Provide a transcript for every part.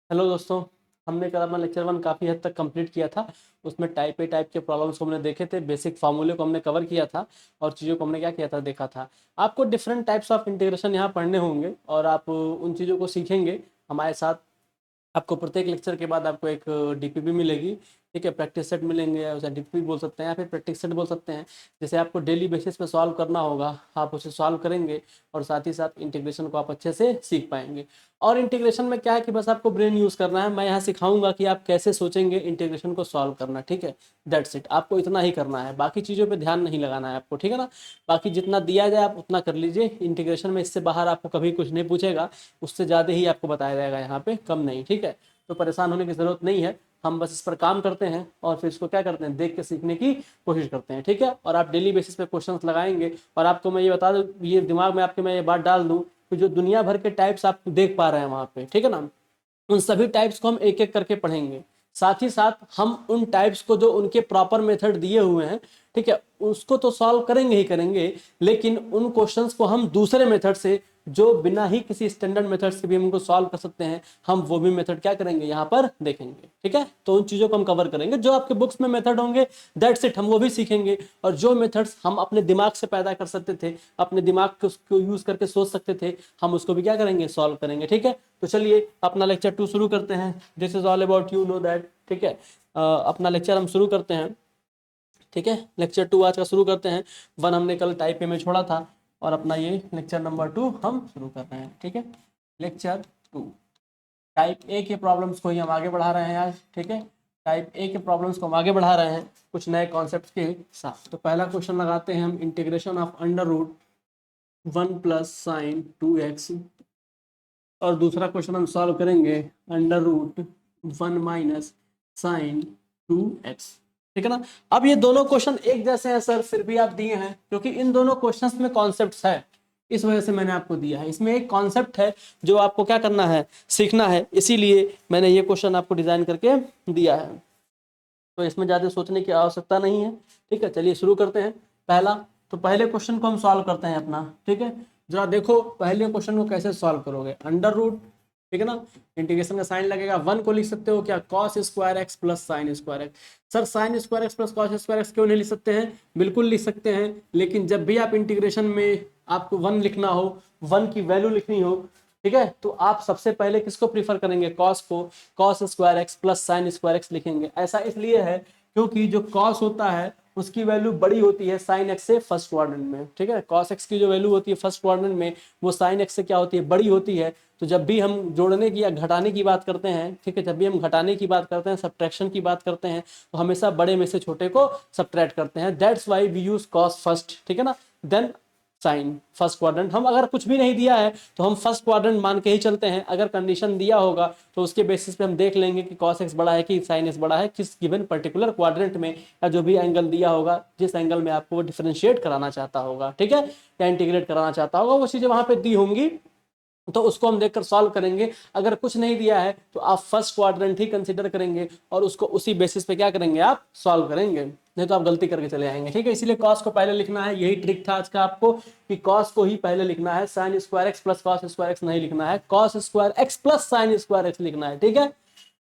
Hello दोस्तों। हमने कल अपना लेक्चर 1 काफ़ी हद तक कंप्लीट किया था। उसमें टाइप ए टाइप के प्रॉब्लम्स को हमने देखे थे, बेसिक फार्मूले को हमने कवर किया था और चीज़ों को हमने क्या किया था देखा था। आपको डिफरेंट टाइप्स ऑफ इंटीग्रेशन यहाँ पढ़ने होंगे और आप उन चीज़ों को सीखेंगे हमारे साथ। आपको प्रत्येक लेक्चर के बाद आपको एक डीपीपी मिलेगी, ठीक है, प्रैक्टिस सेट मिलेंगे, या उसे डीपीपी बोल सकते हैं या फिर प्रैक्टिस सेट बोल सकते हैं। जैसे आपको डेली बेसिस पे सॉल्व करना होगा, आप उसे सॉल्व करेंगे और साथ ही साथ इंटीग्रेशन को आप अच्छे से सीख पाएंगे। और इंटीग्रेशन में क्या है कि बस आपको ब्रेन यूज़ करना है। मैं यहाँ सिखाऊंगा कि आप कैसे सोचेंगे इंटीग्रेशन को सॉल्व करना, ठीक है। दैट्स इट, आपको इतना ही करना है, बाकी चीज़ों पे ध्यान नहीं लगाना है आपको, ठीक है ना। बाकी जितना दिया जाए आप उतना कर लीजिए। इंटीग्रेशन में इससे बाहर आपको कभी कुछ नहीं पूछेगा, उससे ज़्यादा ही आपको बताया जाएगा, यहाँ पे कम नहीं, ठीक है। तो परेशान होने की ज़रूरत नहीं है। हम बस इस पर काम करते हैं और फिर इसको क्या करते हैं, देख के सीखने की कोशिश करते हैं, ठीक है। और आप डेली बेसिस पे क्वेश्चंस लगाएंगे। और आपको मैं ये बता दूं, ये दिमाग में आपके मैं ये बात डाल दूं कि जो दुनिया भर के टाइप्स आप देख पा रहे हैं वहाँ पे, ठीक है ना, उन सभी टाइप्स को हम एक एक करके पढ़ेंगे। साथ ही साथ हम उन टाइप्स को जो उनके प्रॉपर मेथड दिए हुए हैं, ठीक है, उसको तो सॉल्व करेंगे ही करेंगे, लेकिन उन क्वेश्चंस को हम दूसरे मेथड से, जो बिना ही किसी स्टैंडर्ड मेथड से भी हमको सॉल्व कर सकते हैं, हम वो भी मेथड क्या करेंगे यहाँ पर देखेंगे, ठीक है। तो उन चीज़ों को हम कवर करेंगे जो आपके बुक्स में मेथड होंगे, दैट्स इट, हम वो भी सीखेंगे। और जो मेथड्स हम अपने दिमाग से पैदा कर सकते थे, अपने दिमाग को यूज़ करके सोच सकते थे, हम उसको भी क्या करेंगे, सॉल्व करेंगे, ठीक है। तो चलिए अपना लेक्चर 2 शुरू करते हैं। This is all about you know that, ठीक है। अपना लेक्चर हम शुरू करते हैं, ठीक है। लेक्चर 2 आज का शुरू करते हैं। 1 हमने कल टाइप ए में छोड़ा था और अपना ये लेक्चर नंबर 2 हम शुरू कर रहे हैं, ठीक है। लेक्चर 2 टाइप ए के प्रॉब्लम्स को ही हम आगे बढ़ा रहे हैं आज, ठीक है। टाइप ए के प्रॉब्लम्स को हम आगे बढ़ा रहे हैं कुछ नए कॉन्सेप्ट के साथ। तो पहला क्वेश्चन लगाते हैं हम, integration of under root 1 plus sine 2x। और दूसरा क्वेश्चन हम सॉल्व करेंगे under root 1 minus sign 2x, ठीक है ना। अब ये दोनों क्वेश्चन एक जैसे हैं सर, फिर भी आप दिए हैं क्योंकि इन दोनों क्वेश्चंस में कॉन्सेप्ट्स है, इस वजह से मैंने आपको दिया है। इसमें एक कॉन्सेप्ट है जो आपको क्या करना है, सीखना है, इसीलिए मैंने ये क्वेश्चन आपको डिजाइन करके दिया है। तो इसमें ज़्यादा सोचने की आवश्यकता नहीं है, ठीक है। चलिए शुरू करते हैं। पहला, तो पहले क्वेश्चन को हम सॉल्व करते हैं अपना, ठीक है। जरा देखो पहले क्वेश्चन को कैसे सॉल्व करोगे। अंडर रूट, ठीक है ना, इंटीग्रेशन का साइन लगेगा, 1 को लिख सकते हो क्या, cos square x plus sine square x. Sir sign square x plus cos square x क्यों नहीं लिख सकते हैं, बिल्कुल लिख सकते हैं, लेकिन जब भी आप इंटीग्रेशन में आपको 1 लिखना हो, 1 की वैल्यू लिखनी हो, ठीक है, तो आप सबसे पहले किसको प्रीफर करेंगे, कॉस को। Cos square x plus sine square x लिखेंगे। ऐसा इसलिए है क्योंकि जो कॉस होता है उसकी वैल्यू बड़ी होती है साइन एक्स से फर्स्ट क्वाड्रेंट में, ठीक है। कॉस एक्स की जो वैल्यू होती है फर्स्ट क्वाड्रेंट में, वो साइन एक्स से क्या होती है, बड़ी होती है। तो जब भी हम जोड़ने की या घटाने की बात करते हैं, ठीक है, जब भी हम घटाने की बात करते हैं, सब्ट्रैक्शन की बात करते हैं, तो हमेशा बड़े में से छोटे को सब्ट्रैक्ट करते हैं। That's why we use cos first, ठीक है ना, देन साइन फर्स्ट क्वाड्रेंट। हम अगर कुछ भी नहीं दिया है तो हम फर्स्ट क्वाड्रेंट मान के ही चलते हैं। अगर कंडीशन दिया होगा तो उसके बेसिस पे हम देख लेंगे कि cos x बड़ा है कि sin x बड़ा है, किस गिवन पर्टिकुलर क्वाड्रेंट में, या जो भी एंगल दिया होगा, जिस एंगल में आपको वो डिफरेंशिएट कराना चाहता होगा, ठीक है, या इंटीग्रेट कराना चाहता होगा, वो चीजें वहां पे दी होंगी, तो उसको हम देखकर सॉल्व करेंगे। अगर कुछ नहीं दिया है तो आप फर्स्ट क्वाड्रेंट ही कंसीडर करेंगे और उसको उसी बेसिस पे क्या करेंगे, आप सॉल्व करेंगे, नहीं तो आप गलती करके चले आएंगे, ठीक है। इसीलिए कॉस को पहले लिखना है, यही ट्रिक था आज का आपको कि कॉस को ही पहले लिखना है, sign square x plus cos square x नहीं लिखना है, cos square x plus sine square x लिखना है, ठीक है।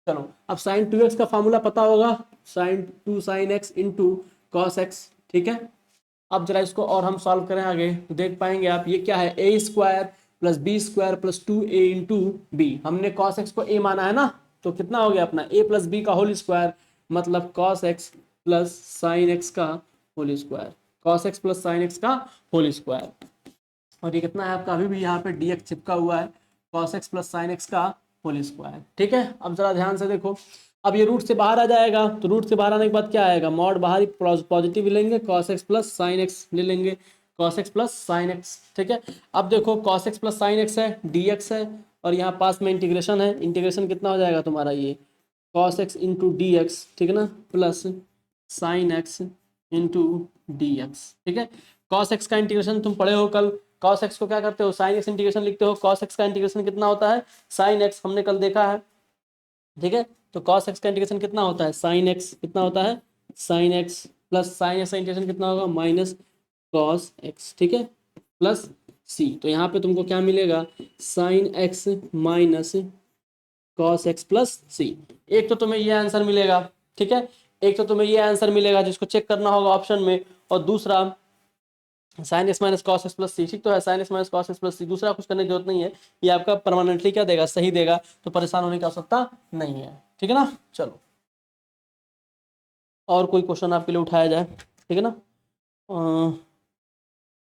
चलो अब साइन 2x का फॉर्मूला पता होगा, sine 2 sine x into cos x, ठीक है। अब जरा इसको और हम सॉल्व करें आगे तो देख पाएंगे आप, ये क्या है, a square plus B square plus 2a into b. हमने कॉस एक्स को ए माना है ना, तो कितना हो गया अपना a प्लस बी का होल स्क्वायर, मतलब cos x plus sine x का whole square, cos x plus sine x का होल स्क्वायर। और ये कितना है आपका, अभी भी यहाँ पे dx चिपका हुआ है, cos x plus sine x का होल स्क्वायर, ठीक है। अब जरा ध्यान से देखो, अब ये रूट से बाहर आ जाएगा, तो रूट से बाहर आने के बाद क्या आएगा, मॉड बाहर ही पॉजिटिव लेंगे, cos x plus sine x ले लेंगे, cos x plus sine x, ठीक है। अब देखो cos x plus sine x है, dx है, और यहाँ पास में इंटीग्रेशन है, इंटीग्रेशन कितना हो जाएगा तुम्हारा, ये cos x into D x, ठीक है ना, plus sine x into D x, ठीक है। cos x का इंटीग्रेशन तुम पढ़े हो कल, cos x को क्या करते हो, sin x इंटीग्रेशन लिखते हो, cos x का इंटीग्रेशन कितना होता है, sin x, हमने कल देखा है, ठीक है। तो cos x का इंटीग्रेशन कितना होता है, sin x कितना होता है, sin x plus sin x का इंटीग्रेशन कितना होगा, माइनस cos x, ठीक है, प्लस c। तो यहाँ पे तुमको क्या मिलेगा, sin x minus cos x plus c. एक तो तुम्हें ये आंसर मिलेगा, ठीक है, एक तो तुम्हें ये आंसर मिलेगा जिसको चेक करना होगा ऑप्शन में, और दूसरा sine x minus cos x plus c. ठीक तो है, sine x minus cos x plus c, दूसरा कुछ करने की जरूरत नहीं है, ये आपका परमानेंटली क्या देगा, सही देगा, तो परेशान होने की आवश्यकता नहीं है। ठीक है ना, चलो और कोई क्वेश्चन आपके लिए उठाया जाए, ठीक है ना,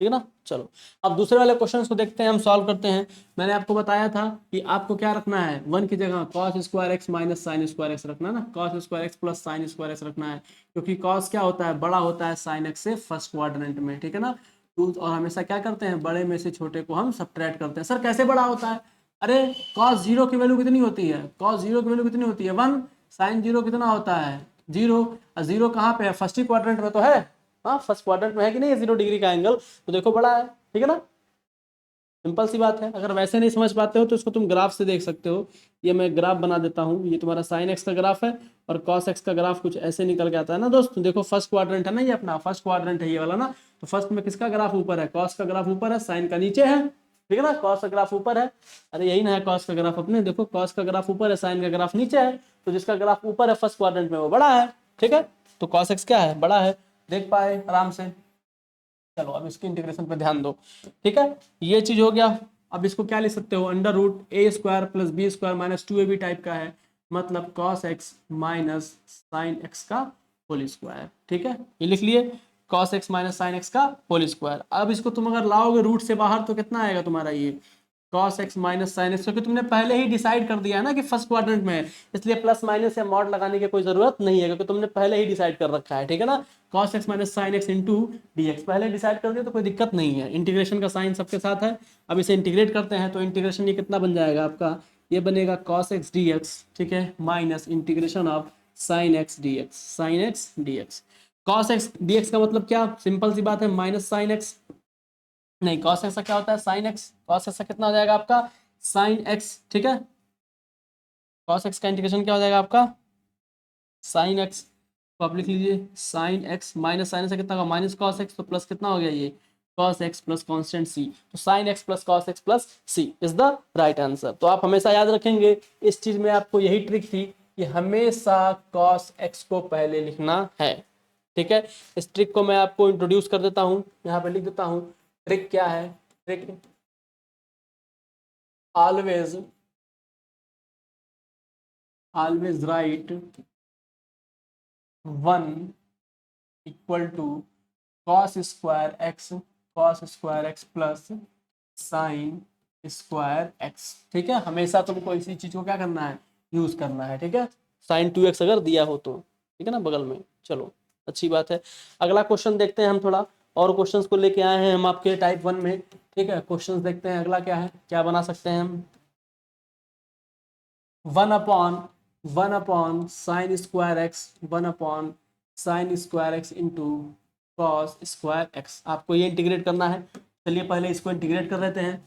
ठीक है ना, चलो अब दूसरे वाले क्वेश्चन को देखते हैं, हम सॉल्व करते हैं। मैंने आपको बताया था कि आपको क्या रखना है, वन की जगह cos square x minus sign square x रखना है ना, cos square x plus sine square x रखना है, क्योंकि कॉस क्या होता है, बड़ा होता है साइन एक्स से फर्स्ट क्वाड्रेंट में। ठीक है ना, और हमेशा क्या करते हैं, बड़े में से छोटे को हम सब्ट्रैक्ट करते हैं। सर कैसे बड़ा होता है, अरे कॉस जीरो की वैल्यू कितनी होती है, कॉस जीरो की वैल्यू कितनी होती है 1, साइन जीरो कितना होता है 0, और जीरो कहाँ पे है, फर्स्ट ही क्वाड्रेंट में तो है, हाँ फर्स्ट क्वाड्रेंट में है कि नहीं 0 डिग्री का एंगल, तो देखो बड़ा है। ठीक है ना, सिंपल सी बात है। अगर वैसे नहीं समझ पाते हो तो इसको तुम ग्राफ से देख सकते हो, ये मैं ग्राफ बना देता हूँ, ये तुम्हारा साइन एक्स का ग्राफ है और कॉस एक्स का ग्राफ कुछ ऐसे निकल के आता है ना दोस्त। देखो फर्स्ट क्वाड्रेंट है ना, ये अपना फर्स्ट क्वाड्रेंट है ये वाला ना, तो फर्स्ट में किसका ग्राफ ऊपर है, कॉस का ग्राफ ऊपर है, साइन का नीचे है। ठीक है ना, कॉस का ग्राफ ऊपर है, अरे यही ना है कॉस का ग्राफ अपने, देखो कॉस का ग्राफ ऊपर है, साइन का ग्राफ नीचे है, तो जिसका ग्राफ ऊपर है फर्स्ट क्वाड्रेंट में वो बड़ा है। ठीक है, तो कॉस एक्स क्या है, बड़ा है, देख पाए आराम से। चलो अब इसकी इंटीग्रेशन पे ध्यान दो। ठीक है, ये चीज हो गया। अब इसको क्या लिख सकते हो, under root a square plus B square minus 2ab type का है, मतलब cos x minus sine x का होल स्क्वायर। ठीक है, ये लिख लिए, cos x minus sine x का होल स्क्वायर। अब इसको तुम अगर लाओगे रूट से बाहर तो कितना आएगा तुम्हारा ये cos x minus sine x, क्योंकि तुमने पहले ही डिसाइड कर दिया है ना कि फर्स्ट क्वाड्रेंट में है, इसलिए प्लस माइनस या मॉड लगाने की कोई जरूरत नहीं है, क्योंकि तुमने पहले ही डिसाइड कर रखा है। ठीक है ना, cos x minus sine x into D x पहले डिसाइड कर दिया तो कोई दिक्कत नहीं है, इंटीग्रेशन का साइन सबके साथ है। अब इसे इंटीग्रेट करते हैं तो इंटीग्रेशन ये कितना बन जाएगा आपका, ये बनेगा कॉस एक्स डी एक्स, ठीक है, minus integration of sine x d x, sine x d x. Cos x d x का मतलब क्या, सिंपल सी बात है, माइनस साइन एक्स, नहीं कॉस एक्स का क्या होता है साइन एक्स, कॉस एक्स का कितना हो जाएगा आपका साइन एक्स। ठीक है, कॉस एक्स का इंटीग्रेशन क्या हो जाएगा आपका साइन एक्स, तो आप लिख लीजिए साइन एक्स माइनस साइन से कितना होगा माइनस कॉस एक्स, तो प्लस कितना हो गया ये cos x plus constant C, तो sine x plus cos x plus C is the right answer. तो आप हमेशा याद रखेंगे इस चीज में, आपको यही ट्रिक थी कि हमेशा कॉस एक्स को पहले लिखना है। ठीक है, इस ट्रिक को मैं आपको इंट्रोड्यूस कर देता हूँ, यहाँ पे लिख देता हूँ। ट्रिक क्या है, trick always always right 1 equal to cos square x plus sine square x. ठीक है, हमेशा तुमको इसी चीज को क्या करना है, यूज करना है। ठीक है, साइन 2x अगर दिया हो तो, ठीक है ना, बगल में। चलो अच्छी बात है, अगला क्वेश्चन देखते हैं हम, थोड़ा और क्वेश्चंस को लेके आए हैं हम आपके टाइप 1 में। ठीक है, क्वेश्चंस देखते हैं अगला क्या है, क्या बना सकते हैं हम। 1 upon sine square x, 1 upon sine square x into cos square x, आपको ये इंटीग्रेट करना है। चलिए पहले इसको इंटीग्रेट कर लेते हैं।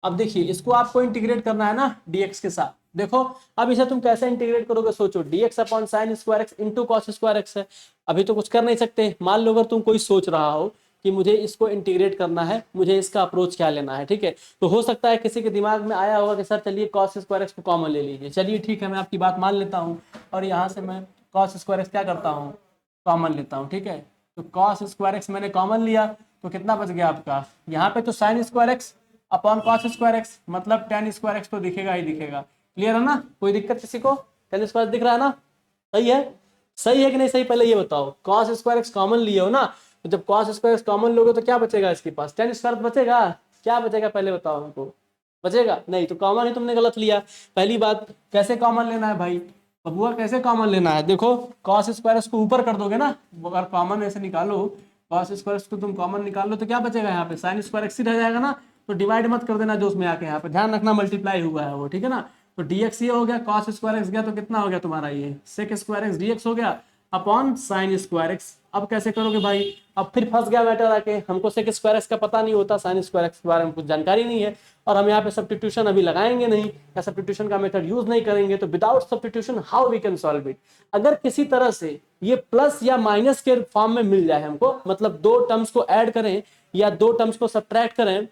अब देखिए इसको आपको इंटीग्रेट करना है ना dx के साथ, देखो अब इसे तुम कैसे इंटीग्रेट करोगे, सोचो dx upon sine square x into cos square x है, अभी तो कुछ कर नहीं सकते। मान लो अगर तुम कोई सोच रहा हो कि मुझे इसको इंटीग्रेट करना है, मुझे इसका अप्रोच क्या लेना है, ठीक है, तो हो सकता है किसी के दिमाग में आया होगा कि सर चलिए कॉस स्क्वायर एक्स को कॉमन ले लीजिए, चलिए ठीक है मैं आपकी बात मान लेता हूँ, और यहाँ से मैं कॉस स्क्वायर एक्स क्या करता हूँ, कॉमन लेता हूँ। ठीक है, तो कॉस स्क्वायर एक्स मैंने कॉमन लिया तो कितना बच गया आपका, यहाँ पे तो sign square x upon cos square x, मतलब टेन स्क्वायर एक्स तो दिखेगा ही दिखेगा। क्लियर है ना, कोई दिक्कत किसी को, टेन स्क्वायर दिख रहा है ना, सही है, सही है कि नहीं सही, पहले ये बताओ। कॉस स्क्वायर एक्स कॉमन लिए हो ना, तो जब कॉस स्क्वायर एक्स कॉमन लोगे तो क्या बचेगा इसके पास, टेन स्क्वायर बचेगा, क्या बचेगा पहले बताओ हमको, बचेगा नहीं, तो कॉमन ही तुमने गलत लिया। पहली बात, कैसे कॉमन लेना है भाई बबुआ, कैसे कॉमन लेना है, देखो कॉस स्क्वायर एक्स को ऊपर कर दोगे ना, अगर कॉमन ऐसे निकालो, कॉस स्क्वायर एक्स को तुम कॉमन निकाल लो तो क्या बचेगा यहाँ पे, साइन स्क्वायर एक्स ही रह जाएगा ना, तो डिवाइड मत कर देना जो उसमें आके, यहाँ पे ध्यान रखना मल्टीप्लाई हुआ है वो, ठीक है ना। तो dx ये हो गया, cos स्क्वायर एक्स गया तो कितना हो गया तुम्हारा ये sec स्क्वायर एक्स dx हो गया अपॉन साइन स्क्वायर एक्स। अब कैसे करोगे भाई, अब फिर फंस गया मैटर आके, हमको sec स्क्वायर एक्स का पता नहीं होता, साइन स्क्वायर एक्स के बारे में कुछ जानकारी नहीं है, और हम यहाँ पे सब्स्टिट्यूशन अभी लगाएंगे नहीं या सब्स्टिट्यूशन का मेथड यूज नहीं करेंगे, तो without substitution how we can solve it. अगर किसी तरह से ये प्लस या माइनस के फॉर्म में मिल जाए हमको, मतलब दो टर्म्स को ऐड करें या दो टर्म्स को सब्ट्रैक्ट करें,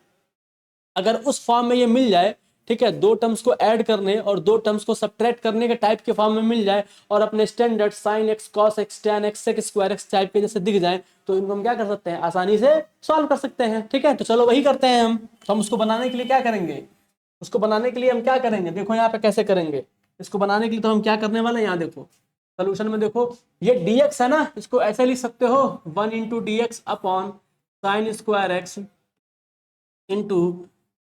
अगर उस फॉर्म में ये मिल जाए, ठीक है, दो टर्म्स को ऐड करने और दो टर्म्स को सब्ट्रैक्ट करने के टाइप के फॉर्म में मिल जाए और अपने standard sine x cos x tan x sec square x type के जैसे दिख जाए तो इनको हम क्या कर सकते हैं, आसानी से सॉल्व कर सकते हैं। ठीक है, तो चलो वही करते हैं हम। तो हम उसको बनाने के लिए क्या करेंगे, उसको बनाने के लिए हम क्या करेंगे, देखो यहाँ पे कैसे करेंगे इसको बनाने के लिए। तो हम क्या करने वाले हैं, यहाँ देखो सोल्यूशन में देखो, ये dx है ना, इसको ऐसे लिख सकते हो 1 into D x upon sine square x into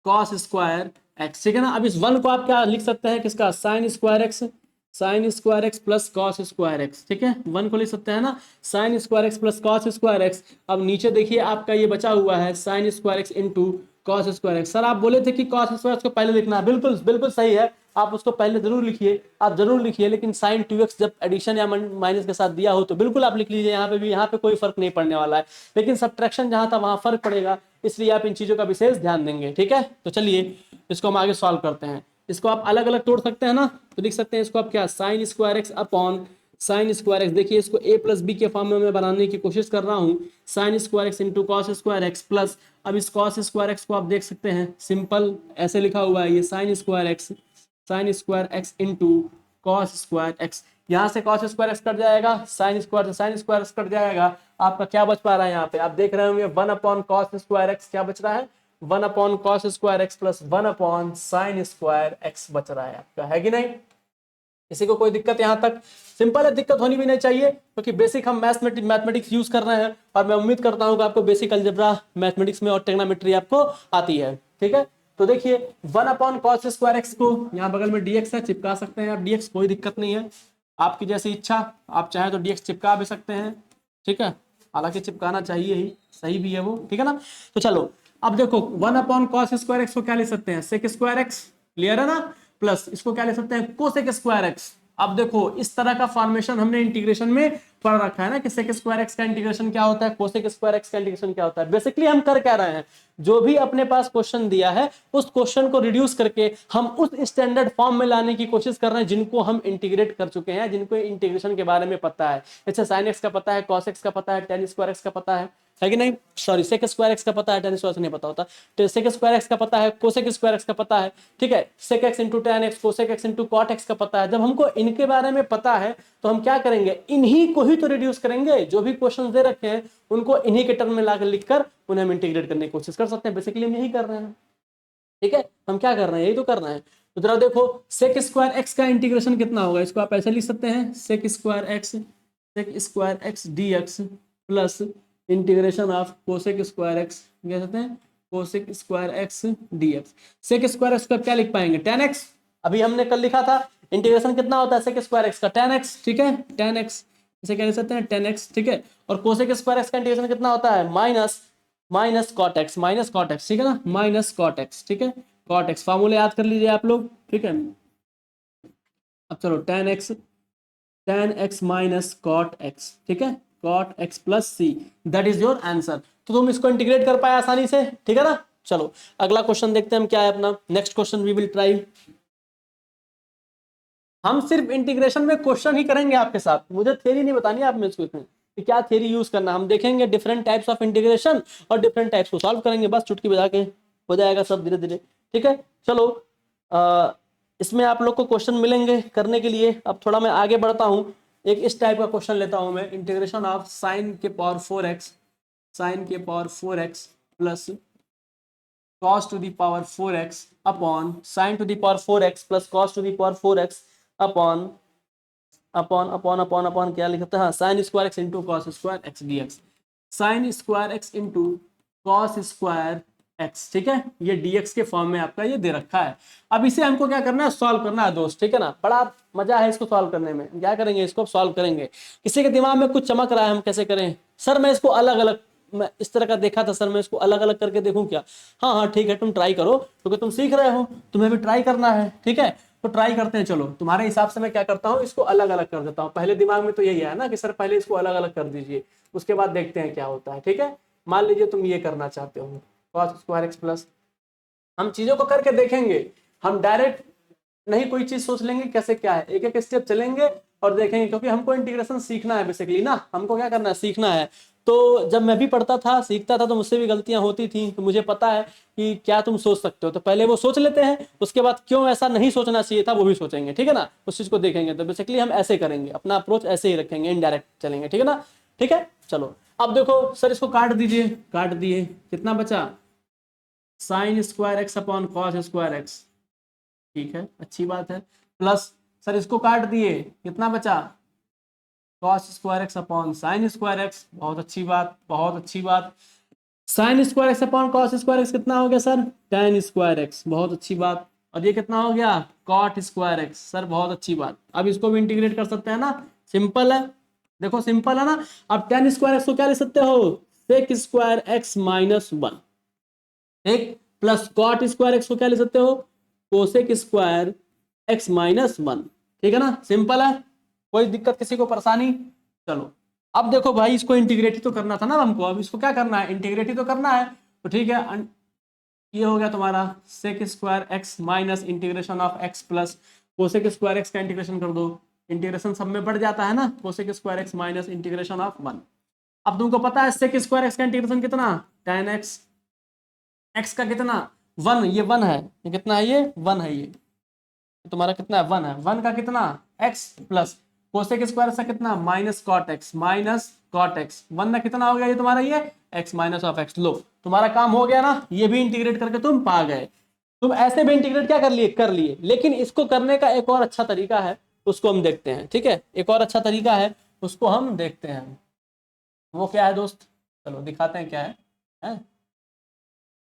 cos square x. ठीक है ना, अब इस 1 को आप क्या लिख सकते हैं, किसका, sign square x plus cos square x. ठीक है, 1 को लिख सकते हैं ना, sign square x plus cos square x. अब नीचे देखिए आपका ये बचा हुआ है sign square x into cos square x. Sir आप बोले थे कि कॉस स्क्वायर को पहले लिखना है, बिल्कुल बिल्कुल सही है, आप उसको पहले जरूर लिखिए, आप जरूर लिखिए, लेकिन साइन 2x जब एडिशन या माइनस के साथ दिया हो तो बिल्कुल आप लिख लीजिए, यहाँ पे भी, यहाँ पे कोई फर्क नहीं पड़ने वाला है, लेकिन सब्ट्रैक्शन जहाँ था वहाँ फर्क पड़ेगा, इसलिए आप इन चीजों का विशेष ध्यान देंगे। ठीक है, तो चलिए इसको हम आगे सॉल्व करते हैं। इसको आप अलग अलग तोड़ सकते हैं ना, तो लिख सकते हैं इसको आप क्या, sign square x upon sine square x. देखिए इसको a प्लस बी के फॉर्म में मैं बनाने की कोशिश कर रहा हूँ, sign square x into cos square x plus, अब इस कॉस स्क्वायर एक्स को आप देख सकते हैं सिंपल ऐसे लिखा हुआ है, ये sign square x into cos square x. यहाँ से कॉस स्क्वायर एक्स कट जाएगा, साइन स्क्वायर से साइन स्क्वायर एक्स कट जाएगा, आपका क्या बच पा रहा है, यहाँ पे आप देख रहे होंगे 1 अपॉन कॉस स्क्वायर एक्स, क्या बच रहा है 1 upon cos square x plus 1 upon sine square x बच रहा है आपका, है कि नहीं। किसी को कोई दिक्कत यहाँ तक, सिंपल है, दिक्कत होनी भी नहीं चाहिए क्योंकि बेसिक हम मैथमेटिक्स यूज कर रहे हैं और मैं उम्मीद करता हूँ कि आपको बेसिक अलजेब्रा मैथमेटिक्स में और ट्रिग्नोमेट्री आपको आती है। ठीक है, तो देखिए 1 अपॉन कॉस स्क्वायर एक्स को यहाँ बगल में dx है, चिपका सकते हैं आप dx, कोई दिक्कत नहीं है, आपकी जैसी इच्छा, आप चाहे तो dx चिपका भी सकते हैं। ठीक है, हालांकि चिपकाना चाहिए ही, सही भी है वो। ठीक है ना, तो चलो अब देखो 1 अपॉन कॉस स्क्वायर एक्स को क्या ले सकते हैं, सेक स्क्वायर एक्स, क्लियर है ना, प्लस इसको क्या ले सकते हैं, कोसेक स्क्वायर एक्स। अब देखो इस तरह का फॉर्मेशन हमने इंटीग्रेशन में पढ़ रखा है ना कि सेक स्क्वायर एक्स का इंटीग्रेशन क्या होता है, कोसेक स्क्वायर एक्स का इंटीग्रेशन क्या होता है। बेसिकली हम कर क्या रहे हैं, जो भी अपने पास क्वेश्चन दिया है उस क्वेश्चन को रिड्यूस करके हम उस स्टैंडर्ड फॉर्म में लाने की कोशिश कर रहे हैं जिनको हम इंटीग्रेट कर चुके हैं, जिनको इंटीग्रेशन के बारे में पता है। जैसे साइन एक्स का पता है, कॉस एक्स का पता है, टेन स्क्वायर एक्स का पता है कि नहीं, सॉरी सेक स्क्वायर एक्स का पता है, टेन स्क्वायर नहीं पता होता, तो सेक स्क्वायर एक्स का पता है, कोसेक स्क्वायर एक्स का पता है। ठीक है, sec x into tan x, cosec x into cot x का पता है। जब हमको इनके बारे में पता है तो हम क्या करेंगे, इन्हीं को ही तो रिड्यूस करेंगे, जो भी क्वेश्चन दे रखे हैं उनको इन्हीं के टर्म में लाकर लिखकर उन्हें हम इंटीग्रेट करने की कोशिश कर सकते हैं। बेसिकली हम यही कर रहे हैं। ठीक है, हम क्या कर रहे हैं, यही तो करना है। तो जरा देखो सेक स्क्वायर एक्स का इंटीग्रेशन कितना होगा, इसको आप ऐसे लिख सकते हैं, sec square x d x plus integration of cosec square x, कह सकते हैं cosec square x d x. Sec square x का क्या लिख पाएंगे, टेन एक्स, अभी हमने कल लिखा था, इंटीग्रेशन कितना होता है सेक स्क्वायर एक्स का, टेन एक्स। ठीक है, टेन एक्स, इसे क्या लिख सकते हैं, टेन एक्स। ठीक है, और कोसेक स्क्वायर एक्स का इंटीग्रेशन कितना होता है, माइनस कॉट एक्स। ठीक है ना, माइनस कॉट एक्स। ठीक है, कॉट एक्स फॉर्मूले याद कर लीजिए आप लोग। ठीक है, अब चलो tan x minus cot x. ठीक है, cot x plus C, that is your answer. तो तुम इसको इंटीग्रेट कर पाए आसानी से। ठीक है ना, चलो अगला क्वेश्चन देखते हैं हम क्या है अपना। Next question we will try, हम सिर्फ इंटीग्रेशन में क्वेश्चन ही करेंगे आपके साथ, मुझे थ्योरी नहीं बतानी आप में इसको कि क्या थ्योरी यूज करना, हम देखेंगे डिफरेंट टाइप्स ऑफ इंटीग्रेशन और डिफरेंट टाइप्स को सॉल्व करेंगे, बस चुटकी बजा के हो जाएगा सब धीरे धीरे। ठीक है, चलो इसमें आप लोग को क्वेश्चन मिलेंगे करने के लिए। अब थोड़ा मैं आगे बढ़ता हूँ, एक इस टाइप का क्वेश्चन लेता हूँ मैं, इंटीग्रेशन ऑफ साइन के power 4x plus cos to the power 4x upon sin to the power 4x plus cos to the power 4x upon क्या लिखते हैं, sign square x into cos square x d x, sine square x into cos square x. ठीक है, ये dx के form में आपका ये दे रखा है। अब इसे हमको क्या करना है, सॉल्व करना है दोस्त। ठीक है ना, बड़ा मजा है इसको सॉल्व करने में। क्या करेंगे, इसको सॉल्व करेंगे। किसी के दिमाग में कुछ चमक रहा है, हम कैसे करें, सर मैं इसको अलग अलग, मैं इस तरह का देखा था सर, मैं इसको अलग अलग करके देखूं क्या, हाँ हाँ ठीक है, तुम ट्राई करो क्योंकि तुम सीख रहे हो, तुम्हें भी ट्राई करना है। ठीक है, तो ट्राई करते हैं। चलो तुम्हारे हिसाब से मैं क्या करता हूँ, इसको अलग अलग कर देता हूँ। पहले दिमाग में तो यही है ना कि सर पहले इसको अलग अलग कर दीजिए, उसके बाद देखते हैं क्या होता है। ठीक है, मान लीजिए तुम ये करना चाहते हो, कॉस स्क्वायर एक्स प्लस, हम चीजों को करके देखेंगे, हम डायरेक्ट नहीं कोई चीज सोच लेंगे कैसे क्या है, एक एक स्टेप चलेंगे और देखेंगे, क्योंकि हमको इंटीग्रेशन सीखना है बेसिकली ना, हमको क्या करना है, सीखना है। तो जब मैं भी पढ़ता था, सीखता था, तो मुझसे भी गलतियां होती थी, तो मुझे पता है कि क्या तुम सोच सकते हो। तो पहले वो सोच लेते हैं, उसके बाद क्यों ऐसा नहीं सोचना चाहिए था वो भी सोचेंगे, ठीक है ना, उस चीज को देखेंगे। तो बेसिकली हम ऐसे करेंगे, अपना अप्रोच ऐसे ही रखेंगे, इनडायरेक्ट चलेंगे, ठीक है ना। ठीक है, चलो अब देखो सर, इसको काट दीजिए, काट दिए, कितना बचा, sign square x upon cos square x, ठीक है, अच्छी बात है, प्लस सर इसको काट दिए, कितना बचा, cos square x upon sine square x, बहुत अच्छी बात, बहुत अच्छी बात। Sign square x upon cos square x कितना हो गया सर, tan स्क्वायर एक्स, बहुत अच्छी बात। और ये कितना हो गया, कॉट स्क्वायर एक्स, सर बहुत अच्छी बात। अब इसको भी इंटीग्रेट कर सकते हैं ना, सिंपल है, देखो सिंपल है ना। अब tan स्क्वायर एक्स को क्या ले सकते हो, sec square x minus one, ठीक, प्लस कॉट स्क्वायर एक्स को क्या ले सकते हो, cosec square x minus one, ठीक है ना, सिंपल है, कोई दिक्कत, किसी को परेशानी। चलो अब देखो भाई, इसको इंटीग्रेट ही तो करना था ना हमको, अब इसको क्या करना है, इंटीग्रेट ही तो करना है। तो ठीक है, ये हो गया तुम्हारा sec square x minus integration of x plus cosec square x का इंटीग्रेशन कर दो, इंटीग्रेशन सब में बढ़ जाता है ना, cosec square x minus integration of one. अब तुमको पता है सेक स्क्वायर एक्स का इंटीग्रेशन कितना, tan एक्स, एक्स का कितना, वन, ये वन है, ये कितना है, ये वन है, ये तुम्हारा कितना है, वन है, वन का कितना, एक्स प्लस कोसेक स्क्वायर से कितना, minus cot x, minus cot x, one में कितना हो गया ये तुम्हारा, ये एक्स माइनस ऑफ एक्स। लो तुम्हारा काम हो गया ना, ये भी इंटीग्रेट करके तुम पा गए। तुम ऐसे भी इंटीग्रेट क्या कर लिए, कर लिए, लेकिन इसको करने का एक और अच्छा तरीका है, उसको हम देखते हैं, ठीक है, एक और अच्छा तरीका है, उसको हम देखते हैं। वो क्या है दोस्त, चलो दिखाते हैं क्या है?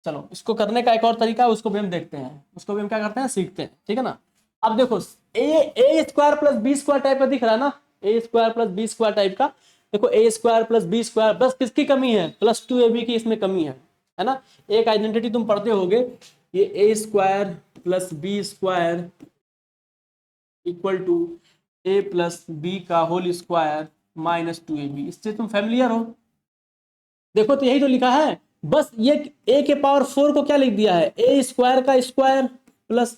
चलो इसको करने का एक और तरीका है, उसको भी हम देखते हैं, उसको भी हम क्या करते हैं, सीखते हैं, ठीक है ना। अब देखो ए square plus B square type का दिख रहा है ना, a square plus B square type का। देखो ए स्क्वायर प्लस बी स्क्वायर, बस किसकी कमी है, प्लस टू ए बी की इसमें कमी है ना। एक आइडेंटिटी तुम पढ़ते होगे, ये a square plus B square equal to a plus B का होल स्क्वायर माइनस टू ए बी, इससे तुम फैमिलियर हो। देखो तो यही तो लिखा है, बस ये ए के पावर फोर को क्या लिख दिया है, ए स्क्वायर का स्क्वायर प्लस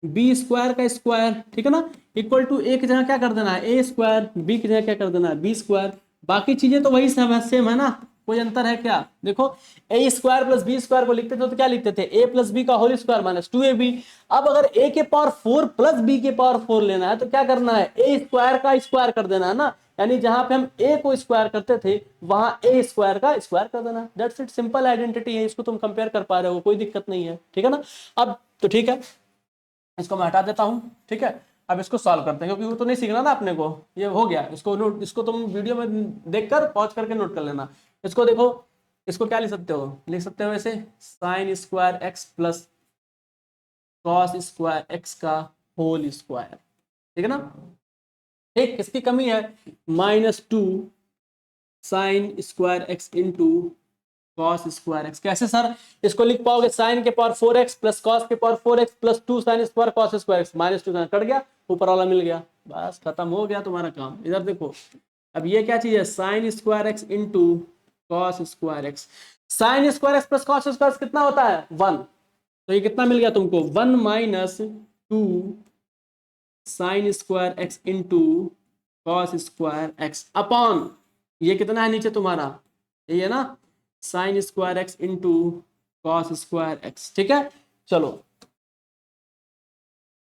बी स्क्वायर का स्क्वायर, ठीक है ना, इक्वल टू ए की जगह क्या कर देना है, ए स्क्वायर, बी की जगह क्या कर देना है, बी स्क्वायर। बाकी चीजें तो वही सेम है ना, कोई अंतर है क्या, देखो ए स्क्वायर प्लस बी स्क्वायर को लिखते थे तो क्या लिखते थे, ए प्लस बी का होल स्क्वायर माइनस टू ए बी। अब अगर ए के पावर फोर प्लस बी के पावर फोर लेना है तो क्या करना है, ए स्क्वायर का स्क्वायर कर देना है ना, यानी जहां पे हम ए को स्क्वायर करते थे वहां ए स्क्वायर का स्क्वायर कर देना, दैट्स इट, सिंपल आइडेंटिटी है, इसको तुम कंपेयर कर पा रहे हो, कोई दिक्कत नहीं है, ठीक है ना। अब तो ठीक है, इसको मैं हटा देता हूँ, ठीक है। अब इसको सॉल्व करते हैं, क्योंकि वो तो नहीं सीखना ना अपने को, ये हो गया, इसको नोट, इसको तुम वीडियो में देखकर पॉज करके नोट कर लेना। इसको देखो, इसको क्या लिख सकते हो, लिख सकते हो ऐसे, sine square x plus cos square x का होल स्क्वायर, ठीक है ना। एक किसकी कमी है, minus two sine square x into cos square x, कैसे सर, इसको लिख पाओगे साइन के power four x plus cos के power four x plus two sine square cos square x, minus two cut गया, ऊपर वाला मिल गया, बस खत्म हो गया तुम्हारा काम। इधर देखो, अब ये क्या चीज है, sign square x into cos square x, sine square x plus cos square कितना होता है, वन, तो ये कितना मिल गया तुमको, one minus two sine square x into cos square x upon, ये कितना है नीचे तुम्हारा, ये है ना, sign square x into cos square x, ठीक है। चलो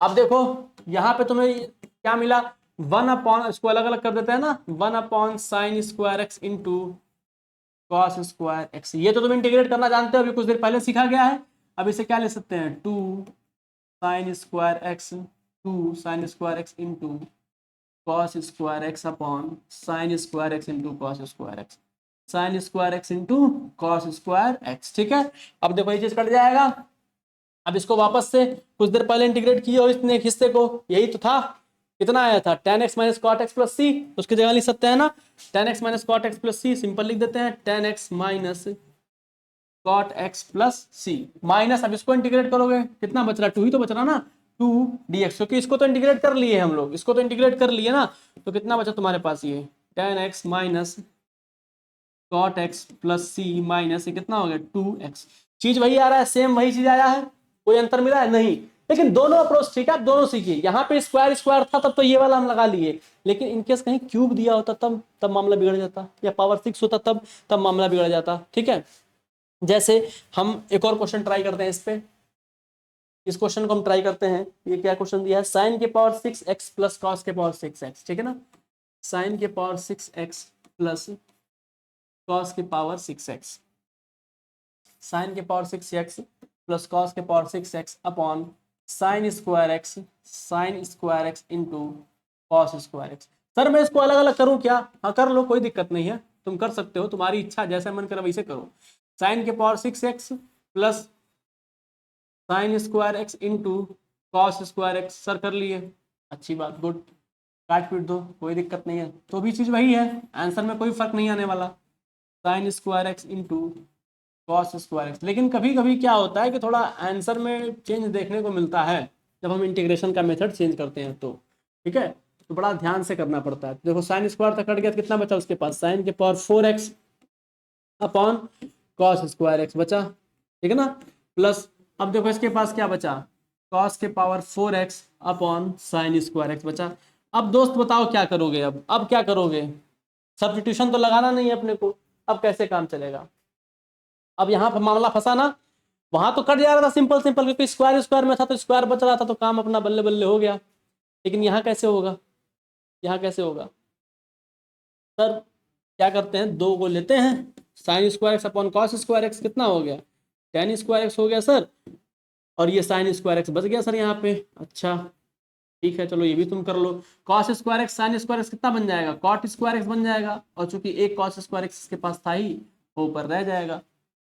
अब देखो, यहां पे तुम्हें क्या मिला, वन अपॉन, इसको अलग अलग कर देते हैं ना, one upon sine square x into cos square x, ये तो तुम इंटीग्रेट करना जानते हो, अभी कुछ देर पहले सीखा गया है। अब इसे क्या ले सकते हैं, two sine square x, two sine square x into cos square x upon sine square x into cos square x, sine square x into cos square x, ठीक है। अब देखो ये चीज कट जाएगा। अब इसको वापस से कुछ देर पहले इंटीग्रेट किया और इतने हिस्से को, यही तो था, कितना आया था, tan x minus cot x plus c, उसकी जगह लिख सकते हैं ना, tan x minus cot x plus c, simple लिख देते हैं, tan x minus cot x plus c minus, अब इसको इंटीग्रेट करोगे कितना बच रहा, टू ही तो बच रहा ना, टू डी एक्स, क्योंकि इसको तो इंटीग्रेट कर लिए हम लोग, इसको तो इंटीग्रेट कर लिए ना, तो कितना बचा तुम्हारे पास, ये tan x minus cot x plus c minus, ये कितना हो गया, टू एक्स, चीज वही आ रहा है, सेम वही चीज आया है, कोई अंतर मिला है नहीं। लेकिन दोनों अप्रोच ठीक है, आप दोनों सीखिए। यहाँ पे स्क्वायर स्क्वायर था तब तो ये वाला हम लगा लिए, लेकिन इनकेस कहीं क्यूब दिया होता तब मामला बिगड़ जाता, या पावर 6 होता तब मामला बिगड़ जाता। ठीक है, जैसे हम एक और क्वेश्चन ट्राई करते हैं इस पे, इस क्वेश्चन को हम ट्राई करते हैं। ये क्या क्वेश्चन दिया है, साइन के पावर 6x प्लस कॉस के पावर 6x, ठीक है ना, साइन के पावर 6x प्लस कॉस के पावर 6x, साइन के पावर 6x प्लस कॉस के power 6x upon sine square x into cos square x. Sir मैं इसको अलग अलग करूं क्या? हाँ कर लो, कोई दिक्कत नहीं है, तुम कर सकते हो, तुम्हारी इच्छा, जैसे मन करे वैसे करो। साइन के power 6x plus sine square x into cos square x, sir कर लिए, अच्छी बात, गुड, काट पीट दो, कोई दिक्कत नहीं है, तो भी चीज़ वही है, आंसर में कोई फर्क नहीं आने वाला, sign square x into cos square x. लेकिन कभी कभी क्या होता है कि थोड़ा आंसर में चेंज देखने को मिलता है जब हम इंटीग्रेशन का मेथड चेंज करते हैं तो, ठीक है, तो बड़ा ध्यान से करना पड़ता है। देखो साइन स्क्वायर तक कट गया तो कितना बचा उसके पास, साइन के power 4x upon cos square x बचा, ठीक है ना, प्लस अब देखो इसके पास क्या बचा, कॉस के power 4x upon sine square x बचा। अब दोस्त बताओ क्या करोगे, अब क्या करोगे, सब्स्टिट्यूशन तो लगाना नहीं है अपने को, अब कैसे काम चलेगा? अब यहाँ पर मामला फंसा ना, वहां तो कट जा रहा था सिंपल सिंपल, क्योंकि स्क्वायर स्क्वायर में था तो स्क्वायर बच रहा था, तो काम अपना बल्ले बल्ले हो गया। लेकिन यहाँ कैसे होगा, यहाँ कैसे होगा? सर क्या करते हैं, दो को लेते हैं, sign square x upon cos square x कितना हो गया, टेन स्क्वायर एक्स हो गया सर, और ये साइन स्क्वायर एक्स बच गया सर यहाँ पे। अच्छा ठीक है, चलो ये भी तुम कर लो, cos square x sine square x कितना बन जाएगा, कॉट स्क्वायर एक्स बन जाएगा, और चूंकि एक कॉस स्क्वायर एक्स इसके पास था ही, वो ऊपर रह जाएगा।